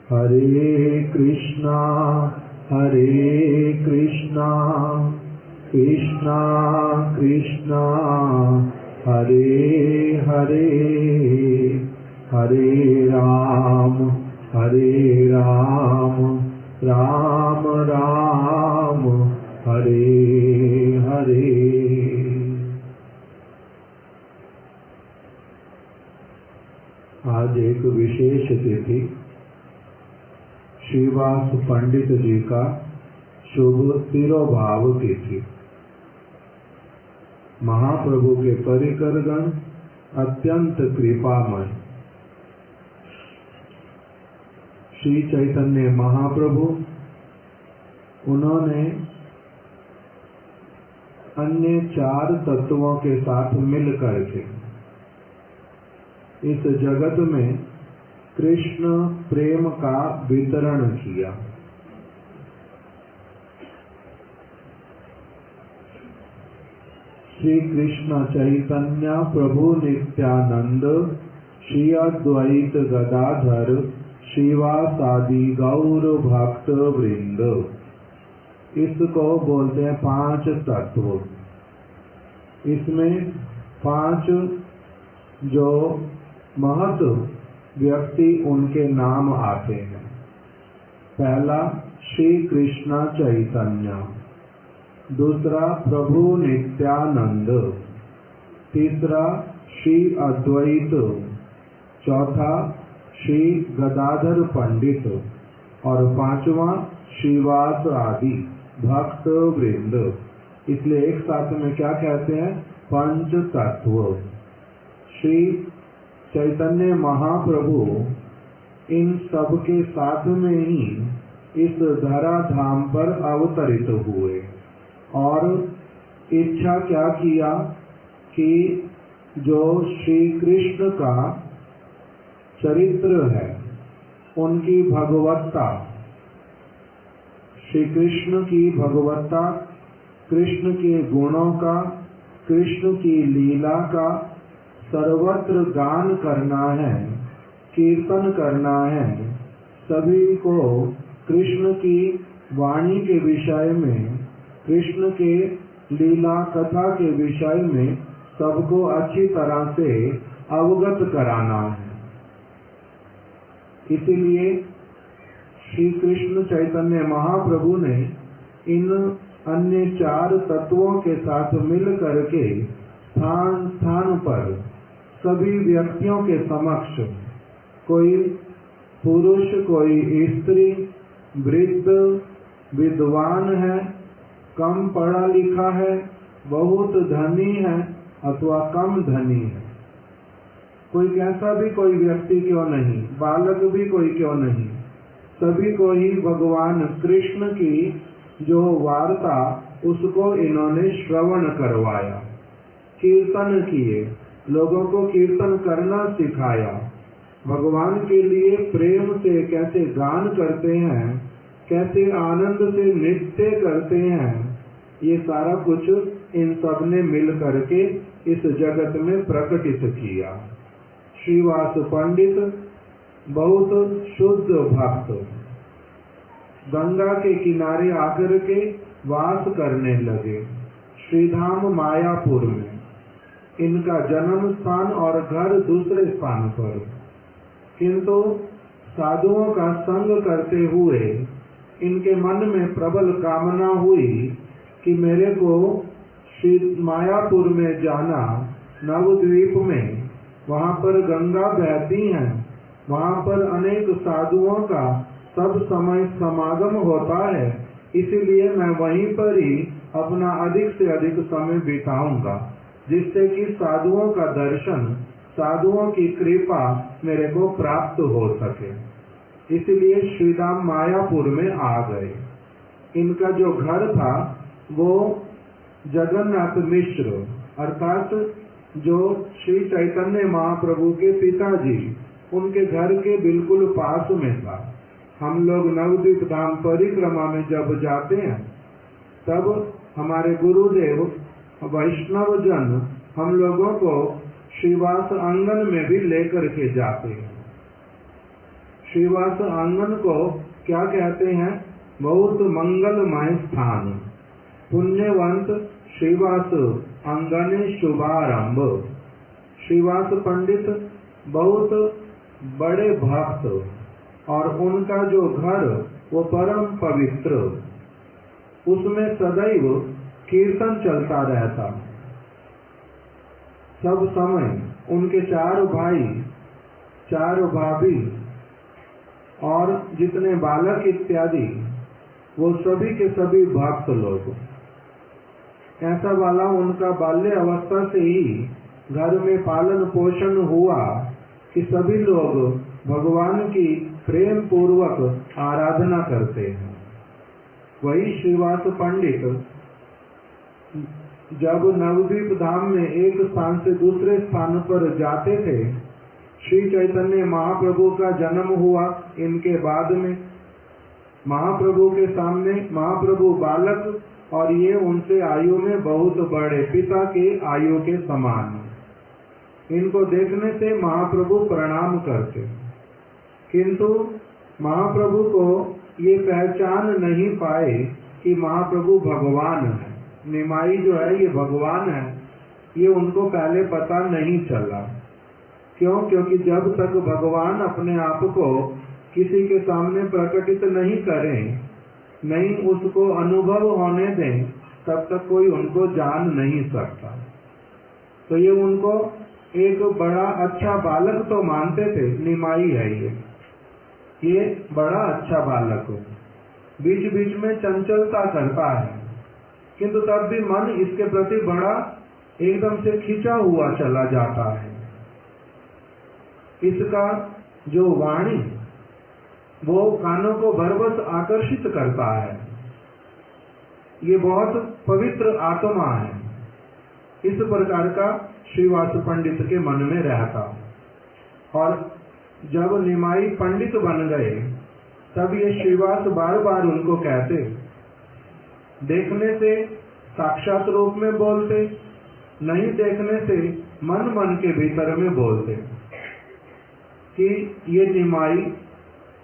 हरे कृष्णा कृष्णा कृष्णा हरे हरे, हरे राम राम राम हरे हरे। आज एक विशेष तिथि श्रीवास पंडित जी का शुभ तिरोभाव तिथि। महाप्रभु के परिकरगण अत्यंत कृपामय श्री चैतन्य महाप्रभु, उन्होंने अन्य 4 तत्वों के साथ मिलकर के इस जगत में कृष्ण प्रेम का वितरण किया। श्री कृष्ण चैतन्य प्रभु नित्यानंद श्री अद्वैत गदाधर श्रीवासादि गौर भक्त वृंद, इसको बोलते हैं 5 तत्व। इसमें 5 जो महत व्यक्ति उनके नाम आते हैं। पहला श्री कृष्ण चैतन्य, दूसरा प्रभु नित्यानंद, तीसरा श्री अद्वैत, चौथा श्री गदाधर पंडित और 5वां श्रीवास आदि भक्त वृंद। इसलिए एक साथ में क्या कहते हैं? 5 तत्व। श्री चैतन्य महाप्रभु इन सब के साथ में ही इस धरा धाम पर अवतरित हुए। और इच्छा क्या किया कि जो श्री कृष्ण का चरित्र है, उनकी भगवत्ता, श्री कृष्ण की भगवत्ता, कृष्ण के गुणों का, कृष्ण की लीला का सर्वत्र गान करना है, कीर्तन करना है। सभी को कृष्ण की वाणी के विषय में, कृष्ण के लीला कथा के विषय में सबको अच्छी तरह से अवगत कराना है। इसीलिए श्री कृष्ण चैतन्य महाप्रभु ने इन अन्य 4 तत्वों के साथ मिल करके स्थान स्थान पर सभी व्यक्तियों के समक्ष, कोई पुरुष, कोई स्त्री, वृद्ध, विद्वान है, कम पढ़ा लिखा है, बहुत धनी है अथवा कम धनी है, कोई कैसा भी कोई व्यक्ति क्यों नहीं, बालक भी कोई क्यों नहीं, सभी को ही भगवान कृष्ण की जो वार्ता, उसको इन्होंने श्रवण करवाया, कीर्तन किए, लोगों को कीर्तन करना सिखाया, भगवान के लिए प्रेम से कैसे गान करते हैं, कैसे आनंद से नृत्य करते हैं, ये सारा कुछ इन सब ने मिल करके इस जगत में प्रकटित किया। श्रीवास पंडित बहुत शुद्ध भक्त गंगा के किनारे आकर के वास करने लगे, श्रीधाम मायापुर में। इनका जन्म स्थान और घर दूसरे स्थान पर, किंतु साधुओं का संग करते हुए इनके मन में प्रबल कामना हुई कि मेरे को श्री मायापुर में जाना, नवद्वीप में, वहाँ पर गंगा बहती है, वहाँ पर अनेक साधुओं का सब समय समागम होता है, इसीलिए मैं वहीं पर ही अपना अधिक से अधिक समय बिताऊंगा, जिससे कि साधुओं का दर्शन, साधुओं की कृपा मेरे को प्राप्त हो सके। इसलिए श्रीधाम मायापुर में आ गए। इनका जो घर था वो जगन्नाथ मिश्र अर्थात जो श्री चैतन्य महाप्रभु के पिताजी, उनके घर के बिल्कुल पास में था। हम लोग नवद्वीप धाम परिक्रमा में जब जाते हैं तब हमारे गुरुदेव वैष्णव जन हम लोगों को श्रीवास आंगन में भी लेकर के जाते हैं। श्रीवास आंगन को क्या कहते हैं? बहुत मंगलमय स्थान, पुण्यवंत श्रीवास आंगने शुभारंभ। श्रीवास पंडित बहुत बड़े भक्त और उनका जो घर वो परम पवित्र, उसमें सदैव कीर्तन चलता रहता। सब समय उनके 4 भाई, 4 भाभी और जितने बालक इत्यादि, वो सभी के सभी भक्त लोग। ऐसा वाला उनका बाल्य अवस्था से ही घर में पालन पोषण हुआ कि सभी लोग भगवान की प्रेम पूर्वक आराधना करते हैं। वही श्रीवास पंडित जब नवद्वीप धाम में एक स्थान से दूसरे स्थान पर जाते थे, श्री चैतन्य महाप्रभु का जन्म हुआ इनके बाद में। महाप्रभु के सामने महाप्रभु बालक और ये उनसे आयु में बहुत बड़े, पिता के आयु के समान। इनको देखने से महाप्रभु प्रणाम करते, किंतु महाप्रभु को ये पहचान नहीं पाए कि महाप्रभु भगवान है। निमाई जो है ये भगवान है, ये उनको पहले पता नहीं चला। क्यों? क्योंकि जब तक भगवान अपने आप को किसी के सामने प्रकटित नहीं करें, नहीं उसको अनुभव होने दें, तब तक कोई उनको जान नहीं सकता। तो ये उनको एक बड़ा अच्छा बालक तो मानते थे, निमाई है ये बड़ा अच्छा बालक हो, बीच बीच में चंचलता करता है, किंतु तब भी मन इसके प्रति बड़ा एकदम से खिंचा हुआ चला जाता है। इसका जो वाणी वो कानों को बरबस आकर्षित करता है। ये बहुत पवित्र आत्मा है। इस प्रकार का श्रीवास पंडित के मन में रहता। और जब निमाई पंडित बन गए तब ये श्रीवास बार बार उनको कहते, देखने से साक्षात रूप में बोलते, नहीं देखने से मन मन के भीतर में बोलते कि ये निमाई,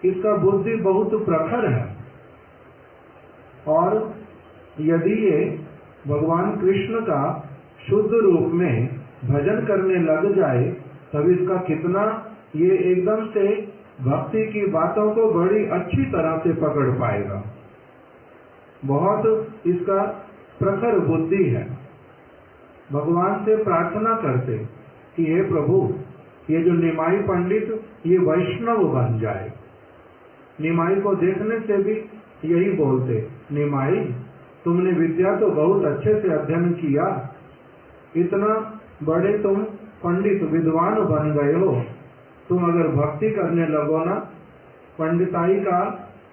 इसका बुद्धि बहुत प्रखर है, और यदि ये भगवान कृष्ण का शुद्ध रूप में भजन करने लग जाए तब इसका कितना ये एकदम से भक्ति की बातों को बड़ी अच्छी तरह से पकड़ पाएगा। बहुत इसका प्रखर बुद्धि है। भगवान से प्रार्थना करते कि हे प्रभु, ये जो निमाई पंडित ये वैष्णव बन जाए। निमाई को देखने से भी यही बोलते, निमाई तुमने विद्या तो बहुत अच्छे से अध्ययन किया, इतना बड़े तुम पंडित विद्वान बन गए हो, तुम अगर भक्ति करने लगो ना, पंडिताई का,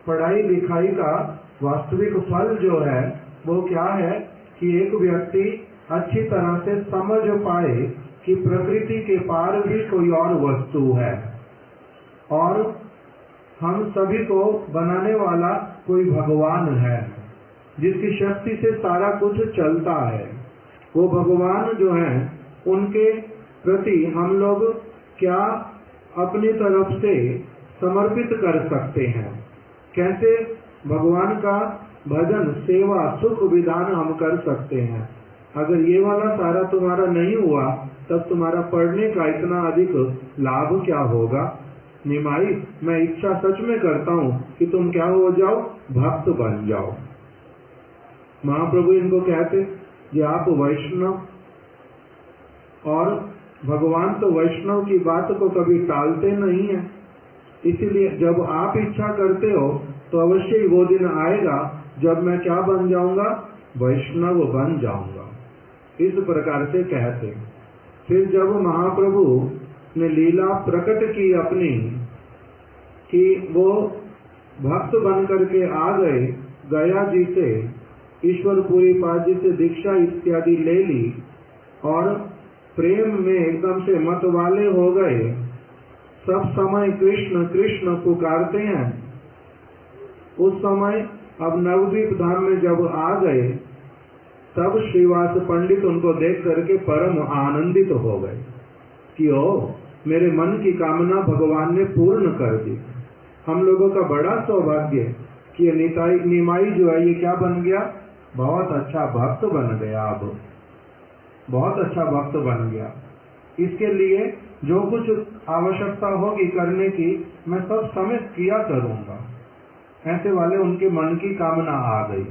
पढ़ाई लिखाई का वास्तविक फल जो है वो क्या है कि एक व्यक्ति अच्छी तरह से समझ पाए कि प्रकृति के पार भी कोई और वस्तु है, और हम सभी को बनाने वाला कोई भगवान है जिसकी शक्ति से सारा कुछ चलता है। वो भगवान जो है उनके प्रति हम लोग क्या अपनी तरफ से समर्पित कर सकते हैं, कैसे भगवान का भजन, सेवा, सुख विधान हम कर सकते हैं। अगर ये वाला सारा तुम्हारा नहीं हुआ तब तुम्हारा पढ़ने का इतना अधिक लाभ क्या होगा। निमाई, मैं इच्छा सच में करता हूँ कि तुम क्या हो जाओ, भक्त बन जाओ। महाप्रभु इनको कहते कि आप वैष्णव, और भगवान तो वैष्णव की बात को कभी टालते नहीं है, इसीलिए जब आप इच्छा करते हो तो अवश्य ही वो दिन आएगा जब मैं क्या बन जाऊंगा, वैष्णव बन जाऊंगा। इस प्रकार से कहते। फिर जब महाप्रभु ने लीला प्रकट की अपनी, कि वो भक्त बन करके आ गए, गया जी से, ईश्वरपुरी पाद जी से दीक्षा इत्यादि ले ली और प्रेम में एकदम से मत वाले हो गए, सब समय कृष्ण कृष्ण पुकारते हैं। उस समय अब नवद्वीप धाम में जब आ गए तब श्रीवास पंडित उनको देख करके परम आनंदित हो गए कि ओ, मेरे मन की कामना भगवान ने पूर्ण कर दी। हम लोगों का बड़ा सौभाग्य कि निमाई जो है ये क्या बन गया, बहुत अच्छा भक्त बन गया। अब बहुत अच्छा भक्त बन गया। इसके लिए जो कुछ आवश्यकता होगी करने की मैं सब समय किया करूंगा। ऐसे वाले उनके मन की कामना आ गई।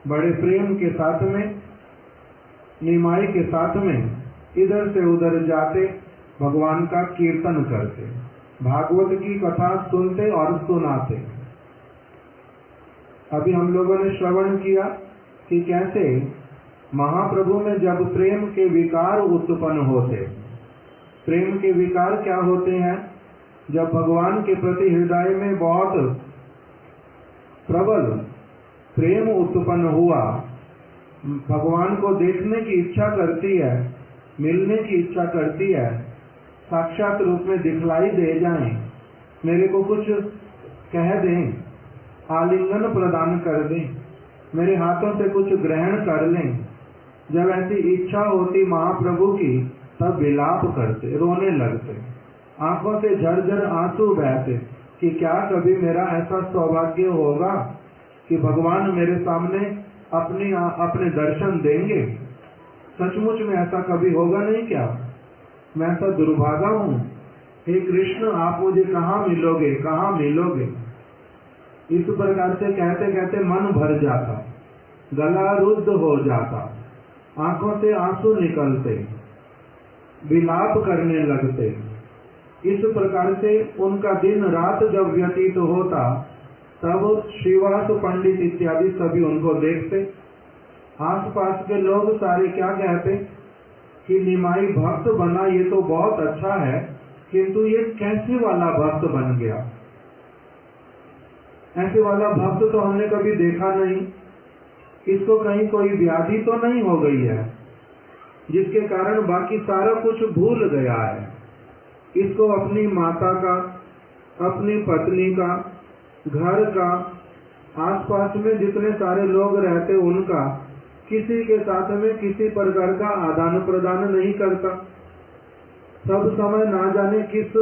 बड़े प्रेम के साथ में, निमाई के साथ में इधर से उधर जाते, भगवान का कीर्तन करते, भागवत की कथा सुनते और सुनाते। अभी हम लोगों ने श्रवण किया कि कैसे महाप्रभु में जब प्रेम के विकार उत्पन्न होते। प्रेम के विकार क्या होते हैं? जब भगवान के प्रति हृदय में बहुत प्रबल प्रेम उत्पन्न हुआ, भगवान को देखने की इच्छा करती है, मिलने की इच्छा करती है, साक्षात रूप में दिखलाई दे जाएं, मेरे को कुछ कह दें, आलिंगन प्रदान कर दें, मेरे हाथों से कुछ ग्रहण कर लें। जब ऐसी इच्छा होती महाप्रभु की तब विलाप करते, रोने लगते, आंखों से झरझर आंसू बहते कि क्या कभी मेरा ऐसा सौभाग्य होगा कि भगवान मेरे सामने अपने दर्शन देंगे। सचमुच में ऐसा कभी होगा नहीं क्या? मैं ऐसा दुर्भागा हूँ। हे कृष्ण, आप मुझे कहाँ मिलोगे, कहाँ मिलोगे? इस प्रकार से कहते कहते मन भर जाता, गला रुद्ध हो जाता, आंखों से आंसू निकलते, विलाप करने लगते। इस प्रकार से उनका दिन रात जब व्यतीत होता तब श्रीवास पंडित इत्यादि सभी उनको देखते। आसपास के लोग सारे क्या कहते कि निमाई भक्त बना, ये तो बहुत अच्छा है, किंतु ये कैसे वाला भक्त बन गया? ऐसे वाला भक्त तो हमने कभी देखा नहीं। इसको कहीं कोई व्याधि तो नहीं हो गई है जिसके कारण बाकी सारा कुछ भूल गया है। इसको अपनी माता का, अपनी पत्नी का, घर का, आसपास में जितने सारे लोग रहते उनका, किसी के साथ में किसी प्रकार का आदान प्रदान नहीं करता। सब समय ना जाने किस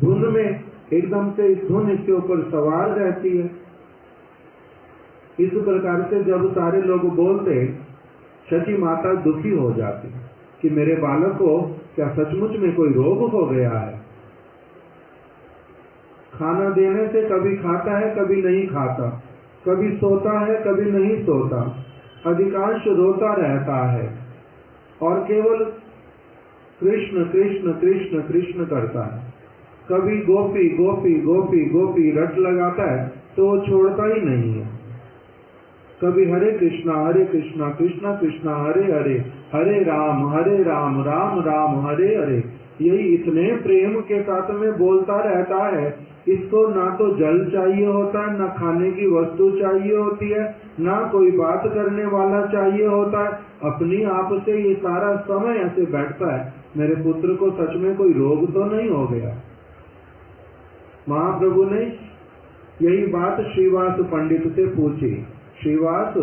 धुन में एकदम से इस धुन इसके ऊपर सवार रहती है। इस प्रकार से जब सारे लोग बोलते, शची माता दुखी हो जाती कि मेरे बालक को क्या सचमुच में कोई रोग हो गया है। खाना देने से कभी खाता है कभी नहीं खाता, कभी सोता है कभी नहीं सोता, अधिकांश रोता रहता है और केवल कृष्ण कृष्ण कृष्ण कृष्ण करता है। कभी गोपी गोपी गोपी गोपी रट लगाता है तो वो छोड़ता ही नहीं है। कभी हरे कृष्णा कृष्णा कृष्णा हरे हरे, हरे राम राम राम हरे हरे, यही इतने प्रेम के साथ में बोलता रहता है। इसको ना तो जल चाहिए होता है, ना खाने की वस्तु चाहिए होती है, ना कोई बात करने वाला चाहिए होता है। अपनी आप से ये सारा समय ऐसे बैठता है, मेरे पुत्र को सच में कोई रोग तो नहीं हो गया। महाप्रभु ने यही बात श्रीवास पंडित से पूछी। श्रीवास,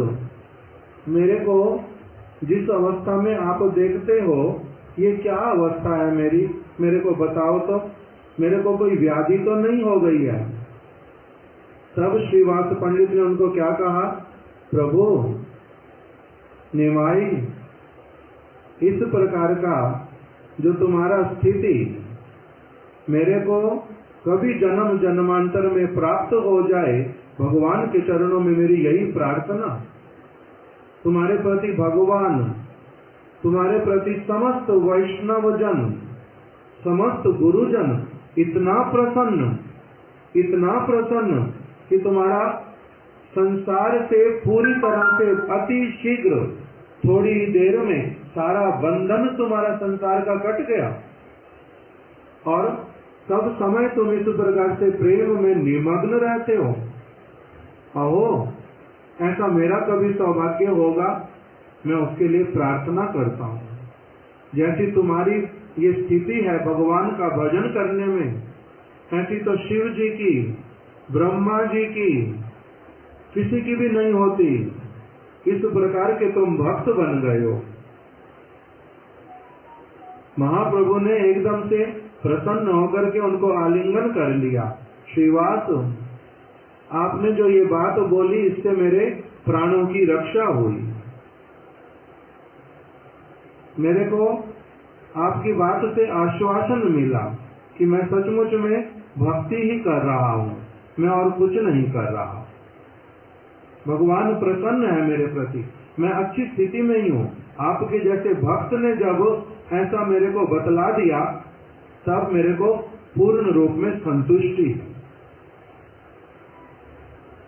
मेरे को जिस अवस्था में आप देखते हो ये क्या अवस्था है मेरी, मेरे को बताओ तो, मेरे को कोई व्याधि तो नहीं हो गई है। तब श्रीवास पंडित ने उनको क्या कहा, प्रभु निमाई, इस प्रकार का जो तुम्हारा स्थिति मेरे को कभी जन्म जन्मांतर में प्राप्त हो जाए, भगवान के चरणों में मेरी यही प्रार्थना। तुम्हारे प्रति भगवान, तुम्हारे प्रति समस्त वैष्णव जन, समस्त गुरुजन इतना प्रसन्न कि तुम्हारा संसार से पूरी तरह से अति शीघ्र थोड़ी ही देर में सारा बंधन तुम्हारा संसार का कट गया और सब समय तुम इस प्रकार से प्रेम में निमग्न रहते हो। अहो, ऐसा मेरा कभी सौभाग्य होगा, मैं उसके लिए प्रार्थना करता हूँ। जैसी तुम्हारी ये स्थिति है भगवान का भजन करने में, ऐसी तो शिव जी की, ब्रह्मा जी की, किसी की भी नहीं होती। इस प्रकार के तुम भक्त बन गए हो। महाप्रभु ने एकदम से प्रसन्न होकर के उनको आलिंगन कर लिया। श्रीवास, आपने जो ये बात बोली इससे मेरे प्राणों की रक्षा हुई। मेरे को आपकी बात से आश्वासन मिला कि मैं सचमुच में भक्ति ही कर रहा हूँ, मैं और कुछ नहीं कर रहा। भगवान प्रसन्न है मेरे प्रति, मैं अच्छी स्थिति में ही हूँ। आपके जैसे भक्त ने जब ऐसा मेरे को बतला दिया तब मेरे को पूर्ण रूप में संतुष्टि।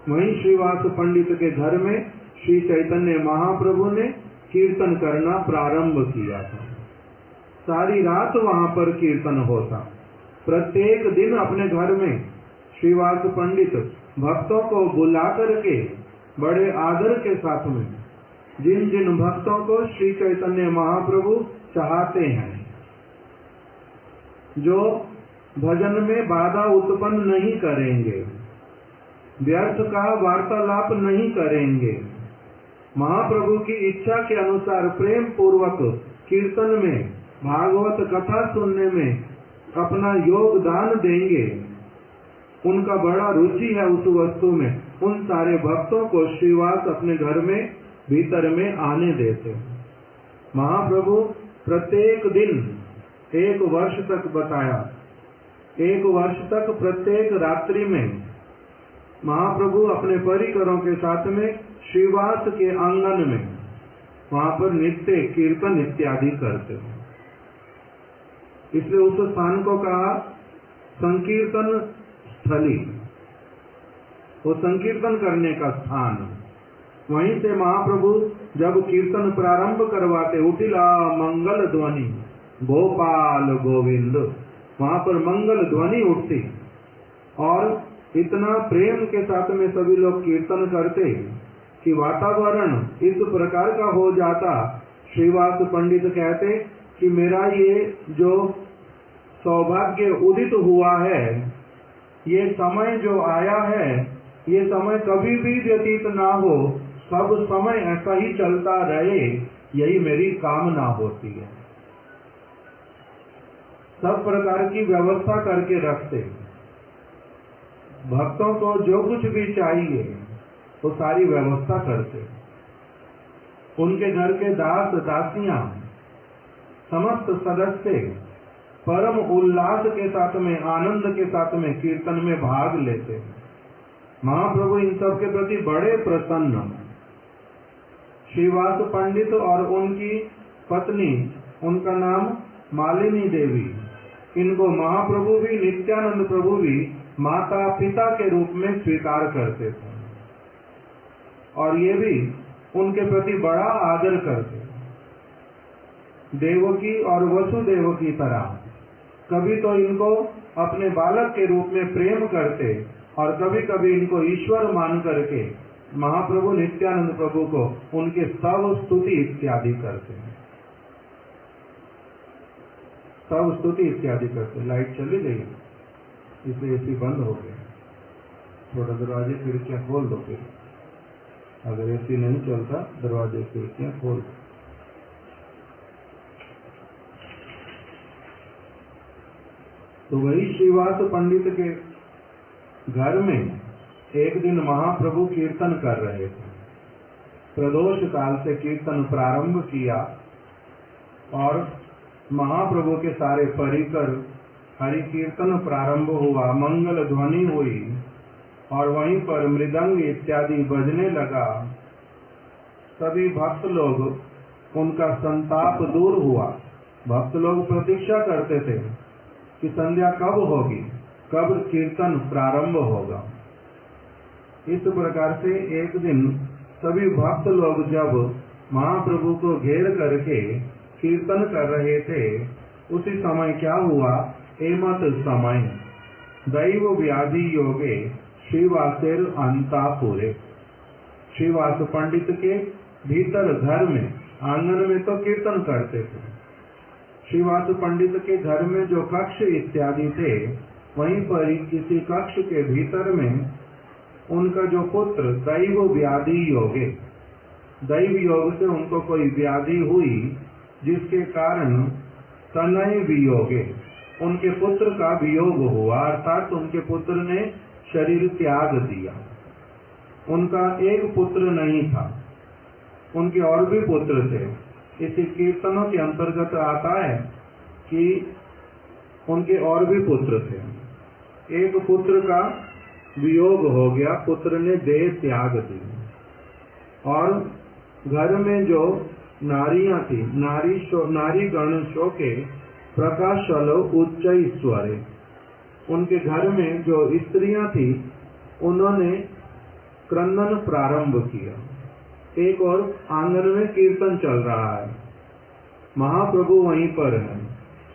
वहीं श्रीवास पंडित के घर में श्री चैतन्य महाप्रभु ने कीर्तन करना प्रारंभ किया था। सारी रात वहां पर कीर्तन होता। प्रत्येक दिन अपने घर में श्रीवास पंडित भक्तों को बुला करके बड़े आदर के साथ में जिन जिन भक्तों को श्री चैतन्य महाप्रभु चाहते हैं, जो भजन में बाधा उत्पन्न नहीं करेंगे, व्यर्थ का वार्तालाप नहीं करेंगे, महाप्रभु की इच्छा के अनुसार प्रेम पूर्वक कीर्तन में, भागवत कथा सुनने में अपना योगदान देंगे, उनका बड़ा रुचि है उस वस्तु में, उन सारे भक्तों को श्रीवास अपने घर में भीतर में आने देते। महाप्रभु प्रत्येक दिन 1 वर्ष तक बताया, 1 वर्ष तक प्रत्येक रात्रि में महाप्रभु अपने परिकरों के साथ में श्रीवास के आंगन में वहां पर नित्य कीर्तन इत्यादि करते हैं। इसलिए उस स्थान को कहा संकीर्तन स्थली, वो संकीर्तन करने का स्थान। वहीं से महाप्रभु जब कीर्तन प्रारंभ करवाते, उठिला मंगल ध्वनि गोपाल गोविंद, वहां पर मंगल ध्वनि उठती और इतना प्रेम के साथ में सभी लोग कीर्तन करते कि वातावरण इस प्रकार का हो जाता। श्रीवास पंडित कहते कि मेरा ये जो सौभाग्य उदित हुआ है, ये समय जो आया है, ये समय कभी भी व्यतीत ना हो, सब समय ऐसा ही चलता रहे, यही मेरी कामना होती है। सब प्रकार की व्यवस्था करके रखते, भक्तों को जो कुछ भी चाहिए वो सारी व्यवस्था करते। उनके घर के दास दासियां समस्त सदस्य परम उल्लास के साथ में, आनंद के साथ में कीर्तन में भाग लेते। महाप्रभु इन सब के प्रति बड़े प्रसन्न। श्रीवास पंडित और उनकी पत्नी, उनका नाम मालिनी देवी, इनको महाप्रभु भी, नित्यानंद प्रभु भी माता पिता के रूप में स्वीकार करते थे और ये भी उनके प्रति बड़ा आदर करते। देवकी और वसुदेव की तरह कभी तो इनको अपने बालक के रूप में प्रेम करते और कभी कभी इनको ईश्वर मान करके महाप्रभु नित्यानंद प्रभु को उनके सब स्तुति इत्यादि करते। सब स्तुति इत्यादि करते। लाइट चली गई इसलिए एसी बंद हो गया। थोड़ा दरवाजे खिड़कियां खोल दो, फिर अगर एसी नहीं चलता दरवाजे खिड़कियां खोल दो। तो वही श्रीवास पंडित के घर में एक दिन महाप्रभु कीर्तन कर रहे थे। प्रदोष काल से कीर्तन प्रारंभ किया और महाप्रभु के सारे परिकर हरि कीर्तन प्रारंभ हुआ, मंगल ध्वनि हुई और वहीं पर मृदंग इत्यादि बजने लगा। सभी भक्त लोग, उनका संताप दूर हुआ। भक्त लोग प्रतीक्षा करते थे कि संध्या कब होगी, कब कीर्तन प्रारंभ होगा। इस प्रकार से एक दिन सभी भक्त लोग जब महाप्रभु को घेर करके कीर्तन कर रहे थे, उसी समय क्या हुआ, एमत समय दैव व्याधि योगे श्रीवासेर अंतापुरे। श्रीवास पंडित के भीतर घर में, आंगन में तो कीर्तन करते थे। श्रीवास पंडित के घर में जो कक्ष इत्यादि थे, वहीं पर किसी कक्ष के भीतर में उनका जो पुत्र दैव व्याधि योगे, दैव योग से उनको कोई व्याधि हुई जिसके कारण तनय वियोगे, उनके पुत्र का वियोग हुआ, अर्थात उनके पुत्र ने शरीर त्याग दिया। उनका एक पुत्र नहीं था, उनके और भी पुत्र थे। इसी कीर्तनों के अंतर्गत आता है कि उनके और भी पुत्र थे। एक पुत्र का वियोग हो गया, पुत्र ने देह त्याग दी और घर में जो नारियां थी, नारी गण शोके प्रकाशल उच्च स्वरे, उनके घर में जो स्त्रियां थी उन्होंने क्रंदन प्रारंभ किया। एक और आंगन में कीर्तन चल रहा है, महाप्रभु वहीं पर हैं,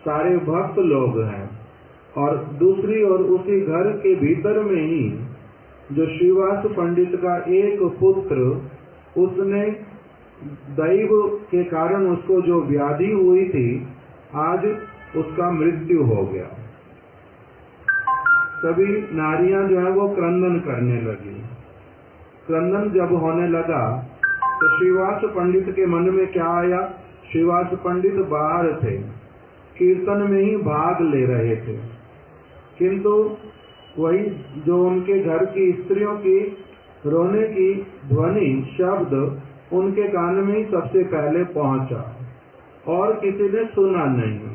सारे भक्त लोग हैं और दूसरी ओर उसी घर के भीतर में ही जो श्रीवास पंडित का एक पुत्र, उसने दैव के कारण उसको जो व्याधि हुई थी, आज उसका मृत्यु हो गया। सभी नारियां जो है वो क्रंदन करने लगी। क्रंदन जब होने लगा तो श्रीवास पंडित के मन में क्या आया, श्रीवास पंडित बाहर थे, कीर्तन में ही भाग ले रहे थे, किंतु वही जो उनके घर की स्त्रियों की रोने की ध्वनि, शब्द उनके कान में ही सबसे पहले पहुंचा और किसी ने सुना नहीं।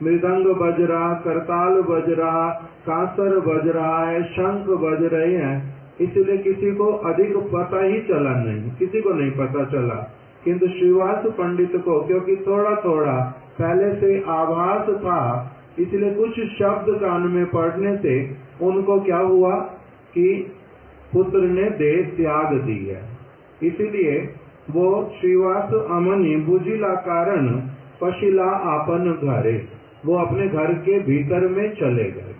मृदंग बज रहा, करताल बज रहा, कांसर बज रहा है, शंख बज रहे हैं, इसलिए किसी को अधिक पता ही चला नहीं, किसी को नहीं पता चला। किंतु श्रीवास पंडित को क्योंकि थोड़ा थोड़ा पहले से आभास था, इसलिए कुछ शब्द कान में पड़ने से उनको क्या हुआ कि पुत्र ने देह त्याग दी है। इसीलिए वो श्रीवास अमनि बुझिला कारण पशिला आपन घरे, वो अपने घर के भीतर में चले गए।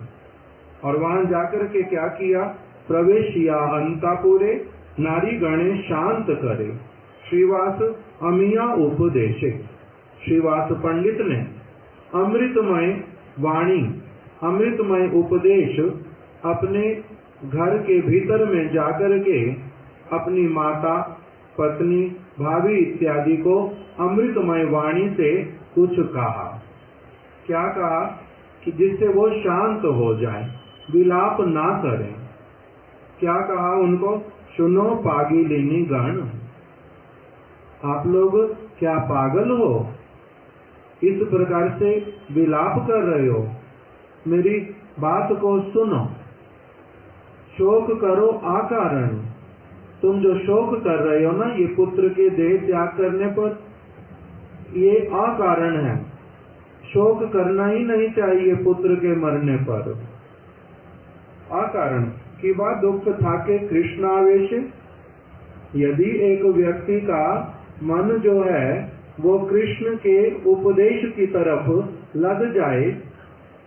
और वहां जाकर के क्या किया? प्रवेशिया अंतापुरे नारी गणे शांत करे, श्रीवास अमिया उपदेशे। श्रीवास पंडित ने अमृतमय वाणी, अमृतमय उपदेश अपने घर के भीतर में जाकर के अपनी माता, पत्नी, भाभी इत्यादि को अमृतमय वाणी से कुछ कहा। क्या कहा? कि जिससे वो शांत हो जाए, विलाप ना करें। क्या कहा उनको? सुनो पागीलिनी गण, आप लोग क्या पागल हो? इस प्रकार से विलाप कर रहे हो, मेरी बात को सुनो। शोक करो अकारण। तुम जो शोक कर रहे हो ना, ये पुत्र के देह त्याग करने पर, ये अकारण है। शोक करना ही नहीं चाहिए पुत्र के मरने पर। अकारण की बात दुख था के कृष्णावेश। यदि एक व्यक्ति का मन जो है वो कृष्ण के उपदेश की तरफ लग जाए,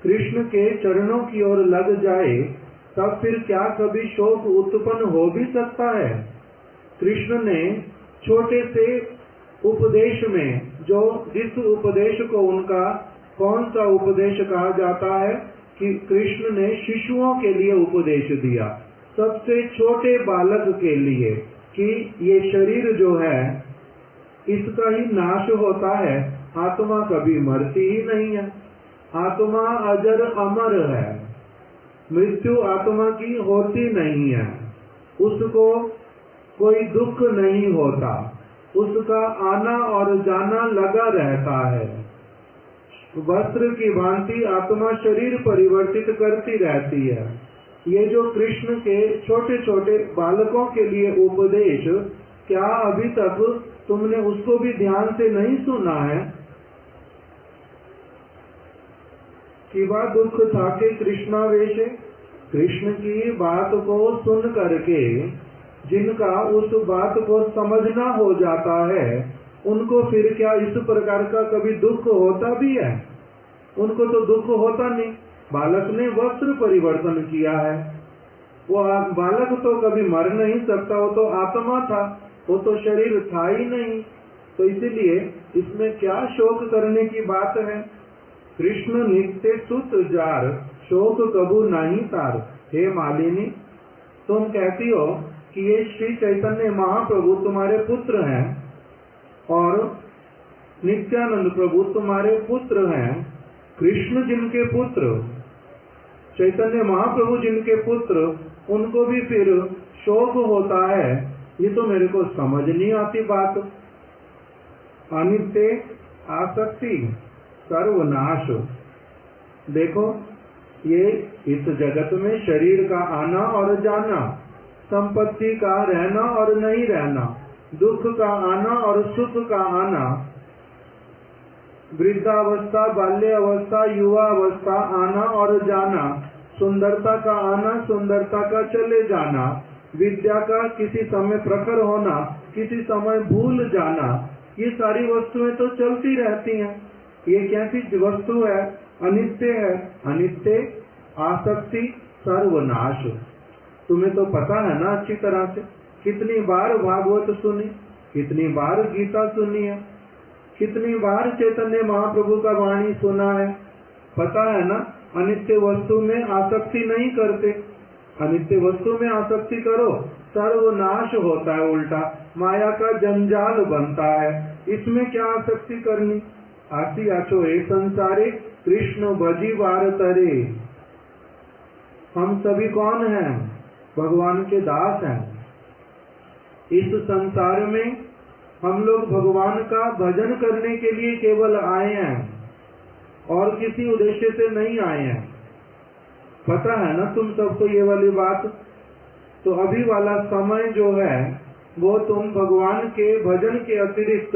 कृष्ण के चरणों की ओर लग जाए, तब फिर क्या कभी शोक उत्पन्न हो भी सकता है? कृष्ण ने छोटे से उपदेश में, जो जिस उपदेश को उनका कौन सा उपदेश कहा जाता है कि कृष्ण ने शिशुओं के लिए उपदेश दिया, सबसे छोटे बालक के लिए, कि ये शरीर जो है इसका ही नाश होता है, आत्मा कभी मरती ही नहीं है, आत्मा अजर अमर है, मृत्यु आत्मा की होती नहीं है, उसको कोई दुख नहीं होता, उसका आना और जाना लगा रहता है। वस्त्र की भांति आत्मा शरीर परिवर्तित करती रहती है। ये जो कृष्ण के छोटे छोटे बालकों के लिए उपदेश, क्या अभी तक तुमने उसको भी ध्यान से नहीं सुना है? कि वह दुख था के कृष्णावेश, कृष्ण की बात को सुन करके जिनका उस बात को समझना हो जाता है, उनको फिर क्या इस प्रकार का कभी दुख होता भी है? उनको तो दुख होता नहीं। बालक ने वस्त्र परिवर्तन किया है, वो बालक तो कभी मर नहीं सकता, वो तो आत्मा था, वो तो शरीर था ही नहीं। तो इसीलिए इसमें क्या शोक करने की बात है? कृष्ण नित्य सुत जार, शोक कबू नहीं तार। हे मालिनी, तुम कहती हो कि ये श्री चैतन्य महाप्रभु तुम्हारे पुत्र हैं और नित्यानंद प्रभु तुम्हारे पुत्र हैं। कृष्ण जिनके पुत्र, चैतन्य महाप्रभु जिनके पुत्र, उनको भी फिर शोक होता है, ये तो मेरे को समझ नहीं आती बात। अनित्य, आसक्ति, सर्वनाश। देखो, ये इस जगत में शरीर का आना और जाना, संपत्ति का रहना और नहीं रहना, दुख का आना और सुख का आना, वृद्धावस्था, बाल्यावस्था, युवा अवस्था, आना और जाना, सुंदरता का आना, सुंदरता का चले जाना, विद्या का किसी समय प्रखर होना, किसी समय भूल जाना, ये सारी वस्तुएं तो चलती रहती हैं। ये कैसी वस्तु है? अनित्य है। अनित्य, आसक्ति, सर्वनाश। तुम्हें तो पता है ना अच्छी तरह से, कितनी बार भागवत सुनी, कितनी बार गीता सुनी है, कितनी बार चैतन्य महाप्रभु का वाणी सुना है। पता है ना, अनित्य वस्तु में आसक्ति नहीं करते। अनित्य वस्तु में आसक्ति करो, सर्वनाश होता है, उल्टा माया का जंजाल बनता है। इसमें क्या आसक्ति करनी? आसी आछो ए संसारे, कृष्ण भजी वार तरे। हम सभी कौन हैं? भगवान के दास हैं। इस संसार में हम लोग भगवान का भजन करने के लिए केवल आए हैं और किसी उद्देश्य से नहीं आए हैं। पता है ना तुम सबको ये वाली बात? तो अभी वाला समय जो है वो तुम भगवान के भजन के अतिरिक्त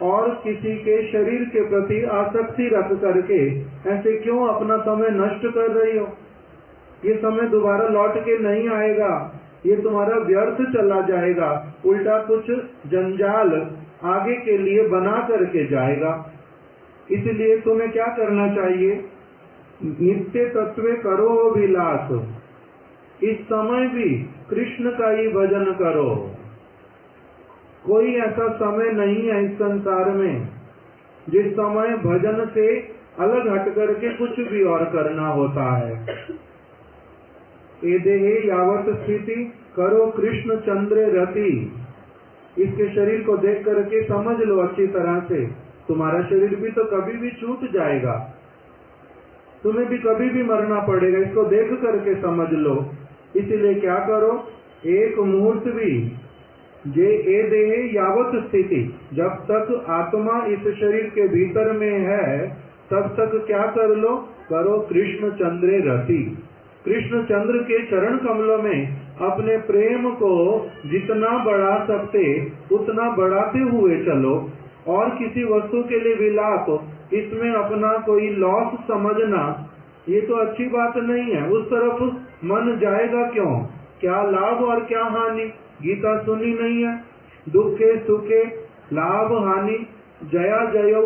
और किसी के शरीर के प्रति आसक्ति रख करके ऐसे क्यों अपना समय नष्ट कर रही हो? ये समय दोबारा लौट के नहीं आएगा, ये तुम्हारा व्यर्थ चला जाएगा, उल्टा कुछ जंजाल आगे के लिए बना करके जाएगा। इसलिए तुम्हें क्या करना चाहिए? नित्य तत्वे करो विलास, इस समय भी कृष्ण का ही भजन करो। कोई ऐसा समय नहीं है इस संसार में जिस समय भजन से अलग हट करके कुछ भी और करना होता है। ए देहे यावत स्थिति करो कृष्ण चंद्र रति। इसके शरीर को देख करके समझ लो अच्छी तरह से, तुम्हारा शरीर भी तो कभी भी छूट जाएगा, तुम्हें भी कभी भी मरना पड़ेगा, इसको देख करके समझ लो। इसीलिए क्या करो, एक मुहूर्त भी जे ए देहे यावत स्थिति, जब तक आत्मा इस शरीर के भीतर में है तब तक क्या कर लो, करो कृष्ण चंद्रे रति। कृष्ण चंद्र के चरण कमलों में अपने प्रेम को जितना बढ़ा सकते उतना बढ़ाते हुए चलो, और किसी वस्तु के लिए विलाप, इसमें अपना कोई लॉस समझना ये तो अच्छी बात नहीं है। उस तरफ मन जाएगा क्यों, क्या लाभ और क्या हानि, गीता सुनी नहीं है, दुखे सुखे लाभ हानि जया जयो,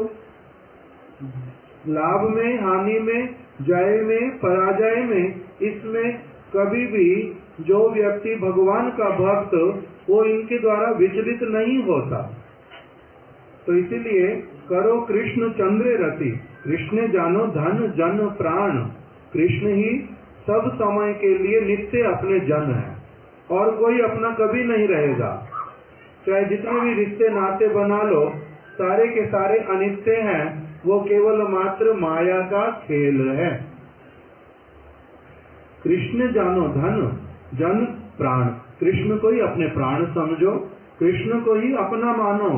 लाभ में हानि में जय में पराजय में, इसमें कभी भी जो व्यक्ति भगवान का भक्त वो इनके द्वारा विचलित नहीं होता। तो इसीलिए करो कृष्ण चंद्र रति, कृष्ण जानो धन जन प्राण। कृष्ण ही सब समय के लिए नित्य अपने जन है, और कोई अपना कभी नहीं रहेगा। चाहे जितने भी रिश्ते नाते बना लो, सारे के सारे अनित्य हैं, वो केवल मात्र माया का खेल है। कृष्ण जानो धन जन प्राण, कृष्ण को ही अपने प्राण समझो, कृष्ण को ही अपना मानो,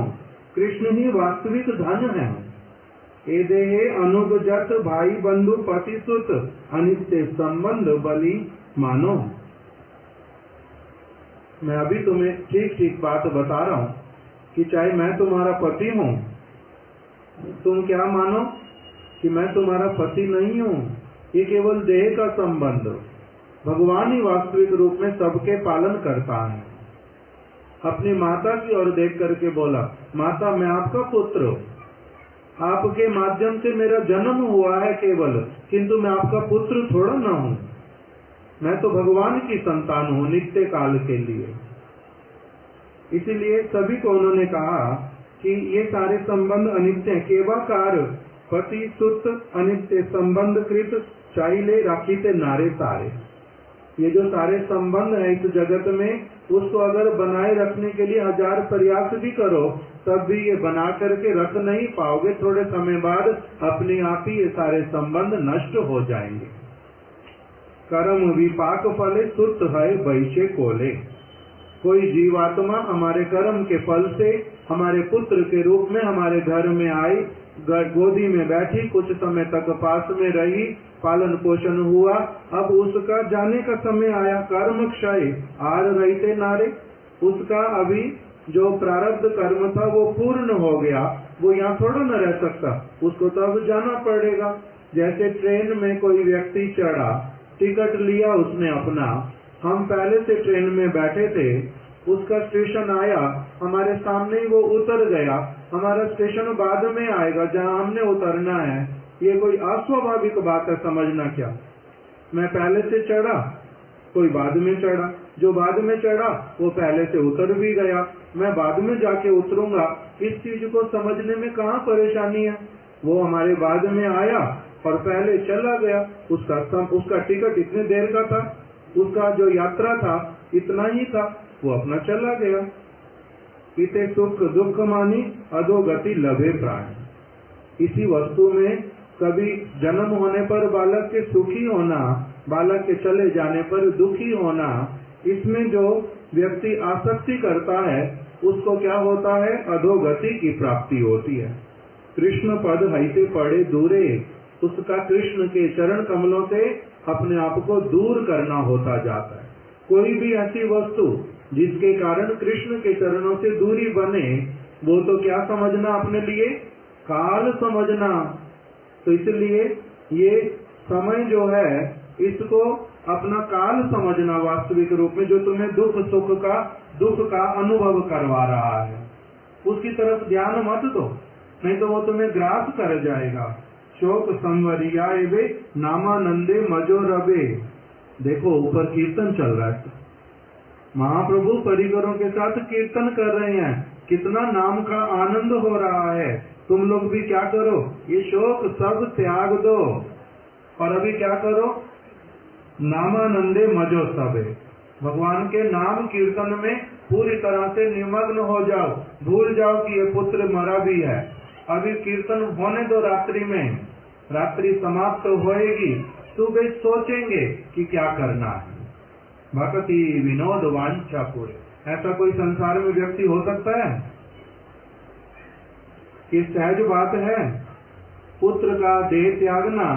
कृष्ण ही वास्तविक धन है। ए देहे अनुगजत भाई बंधु पति सुत, अनित्य संबंध बलि मानो। मैं अभी तुम्हें ठीक ठीक बात बता रहा हूँ कि चाहे मैं तुम्हारा पति हूँ, तुम क्या मानो कि मैं तुम्हारा पति नहीं हूँ, ये केवल देह का संबंध। भगवान ही वास्तविक रूप में सबके पालन करता है। अपनी माता की ओर देख करके बोला, माता मैं आपका पुत्र, आपके माध्यम से मेरा जन्म हुआ है केवल, किंतु मैं आपका पुत्र थोड़ा ना हूँ, मैं तो भगवान की संतान हूँ नित्य काल के लिए। इसीलिए सभी को उन्होंने कहा कि ये सारे संबंध अनित्य हैं। केवाकार पति सुत अनित्य संबंध कृत चाहिले राखीते नारे सारे। ये जो सारे संबंध है इस जगत में, उसको अगर बनाए रखने के लिए 1000 प्रयास भी करो तब भी ये बना करके रख नहीं पाओगे। थोड़े समय बाद अपने आप ही ये सारे संबंध नष्ट हो जाएंगे। कर्म विपाक फले सुत है वैसे कोले। कोई जीवात्मा हमारे कर्म के फल से हमारे पुत्र के रूप में हमारे घर में आई, गोदी में बैठी, कुछ समय तक पास में रही, पालन पोषण हुआ, अब उसका जाने का समय आया। कर्म क्षय आर रहते नारे, उसका अभी जो प्रारब्ध कर्म था वो पूर्ण हो गया, वो यहाँ थोड़ा न रह सकता, उसको तो अब जाना पड़ेगा। जैसे ट्रेन में कोई व्यक्ति चढ़ा, टिकट लिया उसने अपना, हम पहले से ट्रेन में बैठे थे, उसका स्टेशन आया, हमारे सामने ही वो उतर गया, हमारा स्टेशन बाद में आएगा जहाँ हमने उतरना है। ये कोई अस्वाभाविक बात है समझना क्या। मैं पहले से चढ़ा, कोई बाद में चढ़ा, जो बाद में चढ़ा वो पहले से उतर भी गया, मैं बाद में जाके उतरूंगा। इस चीज को समझने में कहाँ परेशानी है। वो हमारे बाद में आया और पहले चला गया, उसका टिकट इतने देर का था, उसका जो यात्रा था इतना ही था, वो अपना चला गया। इते सुख दुख मानी अधोगति लभे प्राण। इसी वस्तु में कभी जन्म होने पर बालक के सुखी होना, बालक के चले जाने पर दुखी होना, इसमें जो व्यक्ति आसक्ति करता है उसको क्या होता है, अधोगति की प्राप्ति होती है। कृष्ण पद हईते पड़े दूरे, उसका कृष्ण के चरण कमलों से अपने आप को दूर करना होता जाता है। कोई भी ऐसी वस्तु जिसके कारण कृष्ण के चरणों से दूरी बने, वो तो क्या समझना अपने लिए, काल समझना। तो इसलिए ये समय जो है इसको अपना काल समझना वास्तविक रूप में, जो तुम्हें दुख का अनुभव करवा रहा है, उसकी तरफ ध्यान मत दो, नहीं तो वो तुम्हें ग्रास कर जाएगा। शोक संवरियाए वे नामानंदे मजो रबे। देखो ऊपर कीर्तन चल रहा है, महाप्रभु परिकरों के साथ कीर्तन कर रहे हैं, कितना नाम का आनंद हो रहा है। तुम लोग भी क्या करो, ये शोक सब त्याग दो और अभी क्या करो, नामानंदे मजो सबे, भगवान के नाम कीर्तन में पूरी तरह से निमग्न हो जाओ। भूल जाओ कि ये पुत्र मरा भी है। अभी कीर्तन होने दो, रात्रि में, रात्रि समाप्त तो होएगी, सुबह सोचेंगे कि क्या करना है। भक्ति विनोद वांछा पूरे, ऐसा कोई संसार में व्यक्ति हो सकता है? ये सहज बात है। पुत्र का देह त्यागना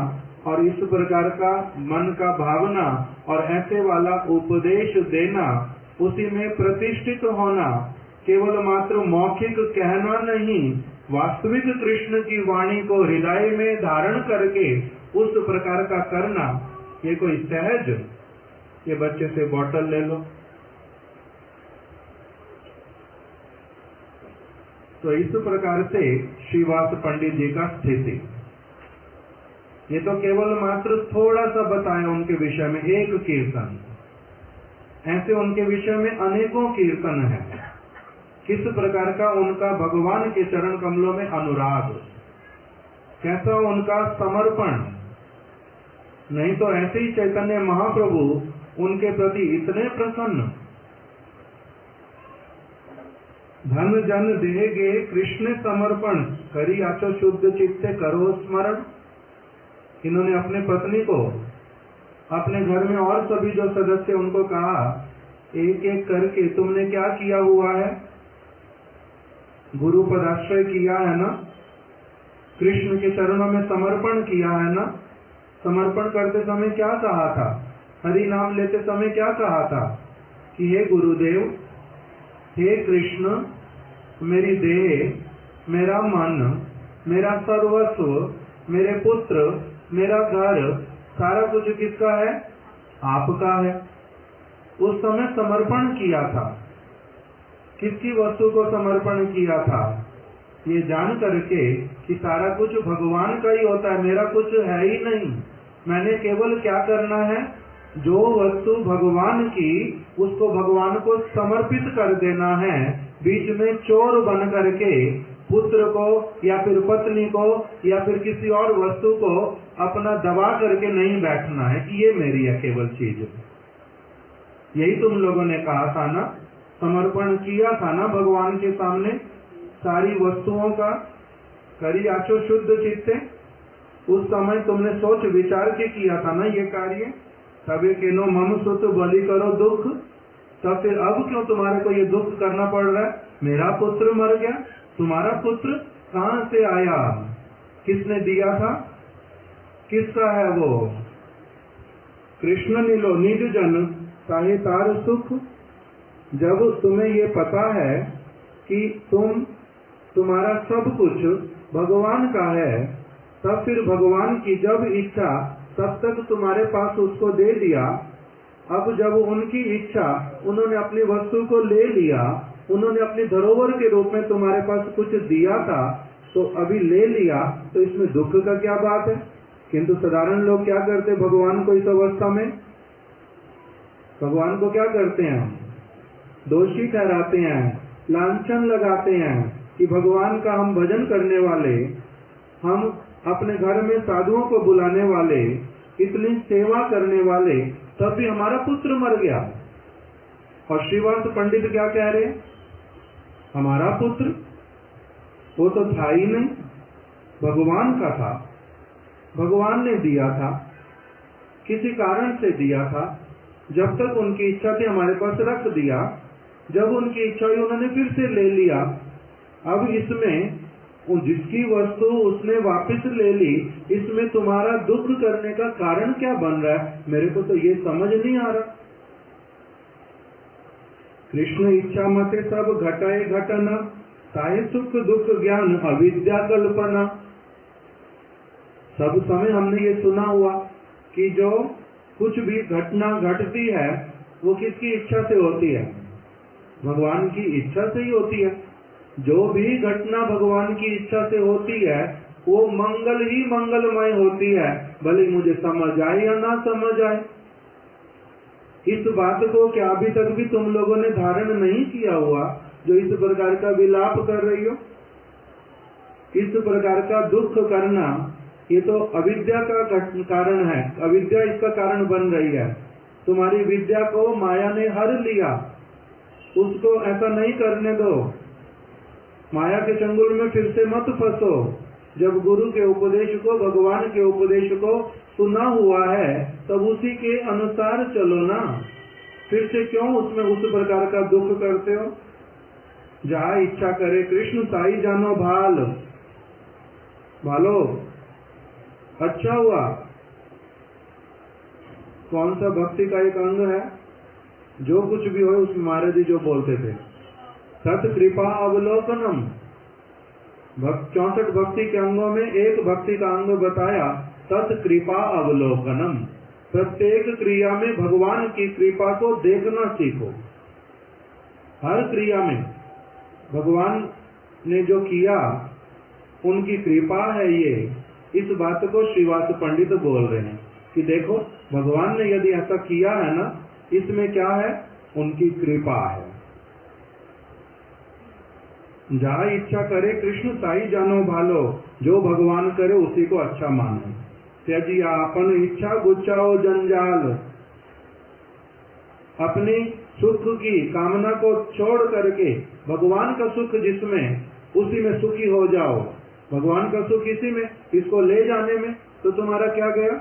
और इस प्रकार का मन का भावना और ऐसे वाला उपदेश देना, उसी में प्रतिष्ठित होना, केवल मात्र मौखिक कहना नहीं, वास्तविक कृष्ण की वाणी को हृदय में धारण करके उस प्रकार का करना, ये कोई सहज, ये बच्चे से बोतल ले लो, तो इस प्रकार से श्रीवास पंडित जी का स्थिति। ये तो केवल मात्र थोड़ा सा बताया उनके विषय में, एक कीर्तन। ऐसे उनके विषय में अनेकों कीर्तन है। किस प्रकार का उनका भगवान के चरण कमलों में अनुराग, कैसा उनका समर्पण। नहीं तो ऐसे ही चैतन्य महाप्रभु उनके प्रति इतने प्रसन्न। धन जन देगे कृष्ण समर्पण, करी आचो शुद्ध चित्ते करो स्मरण। इन्होंने अपने पत्नी को, अपने घर में और सभी जो सदस्य उनको कहा, एक एक करके तुमने क्या किया हुआ है, गुरु पदाश्रय किया है ना, कृष्ण के चरणों में समर्पण किया है ना। समर्पण करते समय क्या कहा था, हरि नाम लेते समय क्या कहा था कि हे गुरुदेव, हे कृष्ण, मेरी देह, मेरा मन, मेरा सर्वस्व, मेरे पुत्र, मेरा घर, सारा कुछ किसका है, आपका है। उस समय समर्पण किया था। किसकी वस्तु को समर्पण किया था, ये जान करके कि सारा कुछ भगवान का ही होता है, मेरा कुछ है ही नहीं। मैंने केवल क्या करना है, जो वस्तु भगवान की, उसको भगवान को समर्पित कर देना है। बीच में चोर बन करके पुत्र को या फिर पत्नी को या फिर किसी और वस्तु को अपना दबा करके नहीं बैठना है कि ये मेरी है केवल चीज। यही तुम लोगों ने कहा था ना, समर्पण किया था ना भगवान के सामने सारी वस्तुओं का, करी आचो शुद्ध चित्ते। उस समय तुमने सोच विचार के किया था ना ये कार्य, तबे केनो मम सुत बलि करो दुख। तब फिर अब क्यों तुम्हारे को ये दुख करना पड़ रहा है, मेरा पुत्र मर गया। तुम्हारा पुत्र कहां से आया, किसने दिया था, किसका है वो, कृष्ण नीलो निज जन ताहे तार सुख। जब तुम्हें ये पता है कि तुम्हारा सब कुछ भगवान का है, तब फिर भगवान की जब इच्छा, तब तक तुम्हारे पास उसको दे दिया। अब जब उनकी इच्छा, उन्होंने अपनी वस्तु को ले लिया, उन्होंने अपनी धरोहर के रूप में तुम्हारे पास कुछ दिया था, तो अभी ले लिया, तो इसमें दुख का क्या बात है। किंतु साधारण लोग क्या करते, भगवान को इस अवस्था में, भगवान को क्या करते हैं, दोषी ठहराते हैं, लांछन लगाते हैं कि भगवान का हम भजन करने वाले, हम अपने घर में साधुओं को बुलाने वाले, इतनी सेवा करने वाले, तब भी हमारा पुत्र मर गया। और श्रीवास पंडित क्या कह रहे, हमारा पुत्र वो तो था ही नहीं, भगवान का था, भगवान ने दिया था, किसी कारण से दिया था। जब तक उनकी इच्छा थी हमारे पास रख दिया, जब उनकी इच्छा हुई उन्होंने फिर से ले लिया। अब इसमें जिसकी वस्तु उसने वापस ले ली, इसमें तुम्हारा दुख करने का कारण क्या बन रहा है, मेरे को तो ये समझ नहीं आ रहा। कृष्ण इच्छा मते सब घटाए घटना, ताहे सुख दुख ज्ञान अविद्या कल्पना। सब समय हमने ये सुना हुआ कि जो कुछ भी घटना घटती है वो किसकी इच्छा से होती है, भगवान की इच्छा से ही होती है। जो भी घटना भगवान की इच्छा से होती है वो मंगल ही मंगलमय होती है, भले मुझे समझ आए या ना समझ आए। इस बात को क्या अभी तक भी तुम लोगों ने धारण नहीं किया हुआ, जो इस प्रकार का विलाप कर रही हो? इस प्रकार का दुख करना ये तो अविद्या का कारण है, अविद्या इसका कारण बन रही है। तुम्हारी विद्या को माया ने हर लिया, उसको ऐसा नहीं करने दो। माया के चंगुल में फिर से मत फंसो। जब गुरु के उपदेश को, भगवान के उपदेश को सुना हुआ है, तब उसी के अनुसार चलो ना। फिर से क्यों उसमें उस प्रकार का दुख करते हो? जहाँ इच्छा करे कृष्ण ताई जानो भाल। भालो, अच्छा हुआ। कौन सा भक्ति का एक अंग है? जो कुछ भी हो उसमें महाराज जी जो बोलते थे, सत कृपा अवलोकनम। 64 भक्ति के अंगों में एक भक्ति का अंग बताया, सत कृपा अवलोकनम। प्रत्येक क्रिया में भगवान की कृपा को देखना सीखो। हर क्रिया में भगवान ने जो किया उनकी कृपा है ये। इस बात को श्रीवास पंडित बोल रहे हैं कि देखो भगवान ने यदि ऐसा किया है ना, इसमें क्या है? उनकी कृपा है। जहाँ इच्छा करे कृष्ण ताई जानो भालो। जो भगवान करे उसी को अच्छा मानो। त्यजिया अपन इच्छा गुच्छाओ जंजाल। अपनी सुख की कामना को छोड़ करके भगवान का सुख जिसमें, उसी में सुखी हो जाओ। भगवान का सुख इसी में, इसको ले जाने में तो तुम्हारा क्या गया?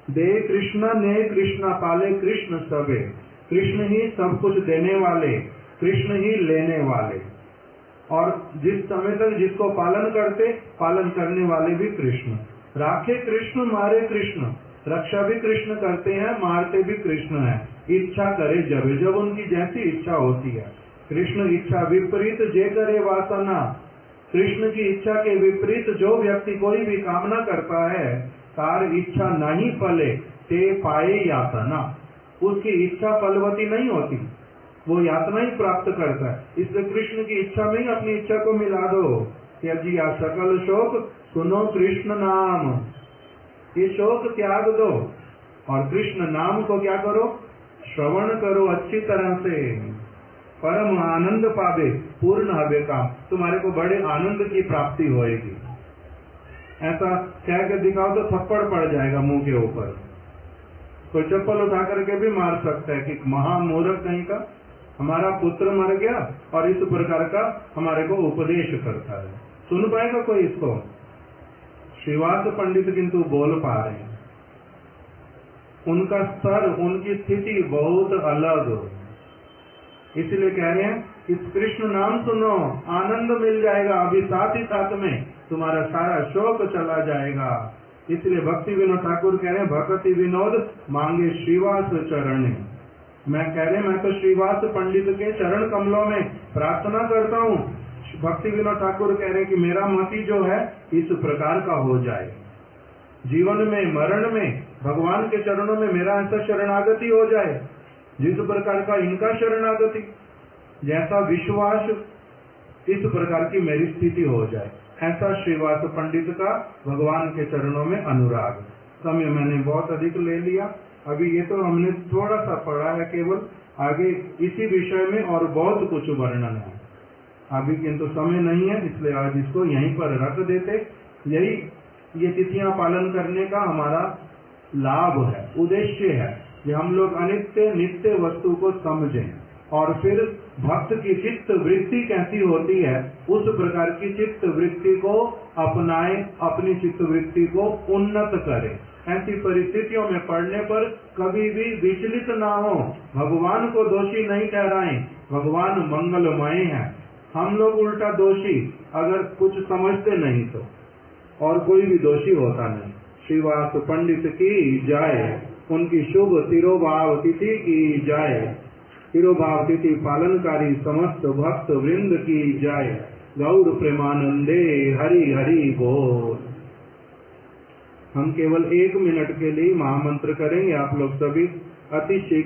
दे कृष्णा ने कृष्णा पाले कृष्ण सबे। कृष्ण ही सब कुछ देने वाले, कृष्ण ही लेने वाले। और जिस समय तक जिसको पालन करते, पालन करने वाले भी कृष्ण। राखे कृष्ण मारे कृष्ण। रक्षा भी कृष्ण करते हैं, मारते भी कृष्ण है। इच्छा करे जब जब उनकी जैसी इच्छा होती है। कृष्ण इच्छा विपरीत जे करे वासना। कृष्ण की इच्छा के विपरीत जो व्यक्ति कोई भी कामना करता है, तार इच्छा नहीं फले ते पाए यातना। उसकी इच्छा फलवती नहीं होती, वो यातना ही प्राप्त करता है। इसलिए कृष्ण की इच्छा में ही अपनी इच्छा को मिला दो। त्यजिया सकल शोक सुनो कृष्ण नाम। ये शोक त्याग दो और कृष्ण नाम को क्या करो? श्रवण करो अच्छी तरह से। परम आनंद पावे पूर्ण हवे काम। तुम्हारे को बड़े आनंद की प्राप्ति होएगी। ऐसा कह के दिखाओ तो थप्पड़ पड़ जाएगा मुंह के ऊपर। कोई चप्पल उठा करके भी मार सकता है कि महामूर्ख कहीं का, हमारा पुत्र मर गया और इस प्रकार का हमारे को उपदेश करता है। सुन पाएगा कोई इसको? श्रीवास पंडित किंतु बोल पा रहे हैं। उनका स्तर, उनकी स्थिति बहुत अलग, इसलिए कह रहे हैं कि कृष्ण नाम सुनो, आनंद मिल जाएगा। अभी साथ ही साथ में तुम्हारा सारा शोक चला जाएगा। इसलिए भक्ति विनोद ठाकुर कह रहे हैं, भक्ति विनोद मांगे श्रीवास चरण। मैं कह रहे मैं तो श्रीवास पंडित के चरण कमलों में प्रार्थना करता हूँ। भक्ति विनोद ठाकुर कह रहे हैं कि मेरा मति जो है इस प्रकार का हो जाए। जीवन में मरण में भगवान के चरणों में मेरा ऐसा शरणागति हो जाए जिस प्रकार का इनका शरणागति, जैसा विश्वास इस प्रकार की मेरी स्थिति हो जाए। ऐसा श्रीवास पंडित का भगवान के चरणों में अनुराग। समय मैंने बहुत अधिक ले लिया। अभी ये तो हमने थोड़ा सा पढ़ा है केवल, आगे इसी विषय में और बहुत कुछ वर्णन है। अभी किंतु समय नहीं है, इसलिए आज इसको यहीं पर रख देते। यही ये तिथियां पालन करने का हमारा लाभ है, उद्देश्य है कि हम लोग अनित्य नित्य वस्तु को समझें और फिर भक्त की चित्त वृत्ति कैसी होती है उस प्रकार की चित्त वृत्ति को अपनाएं, अपनी चित्त वृत्ति को उन्नत करें। ऐसी परिस्थितियों में पढ़ने पर कभी भी विचलित ना हो। भगवान को दोषी नहीं ठहराएं, भगवान मंगलमय है। हम लोग उल्टा दोषी, अगर कुछ समझते नहीं तो, और कोई भी दोषी होता नहीं। श्रीवास पंडित की जय, उनकी शुभ तिरोभाव तिथि की जय। तिरोभाव तिथि पालनकारी समस्त भक्त वृंद की जय। गौर प्रेमानंदे हरि हरि बोल। हम केवल 1 मिनट के लिए महामंत्र करेंगे। आप लोग सभी अति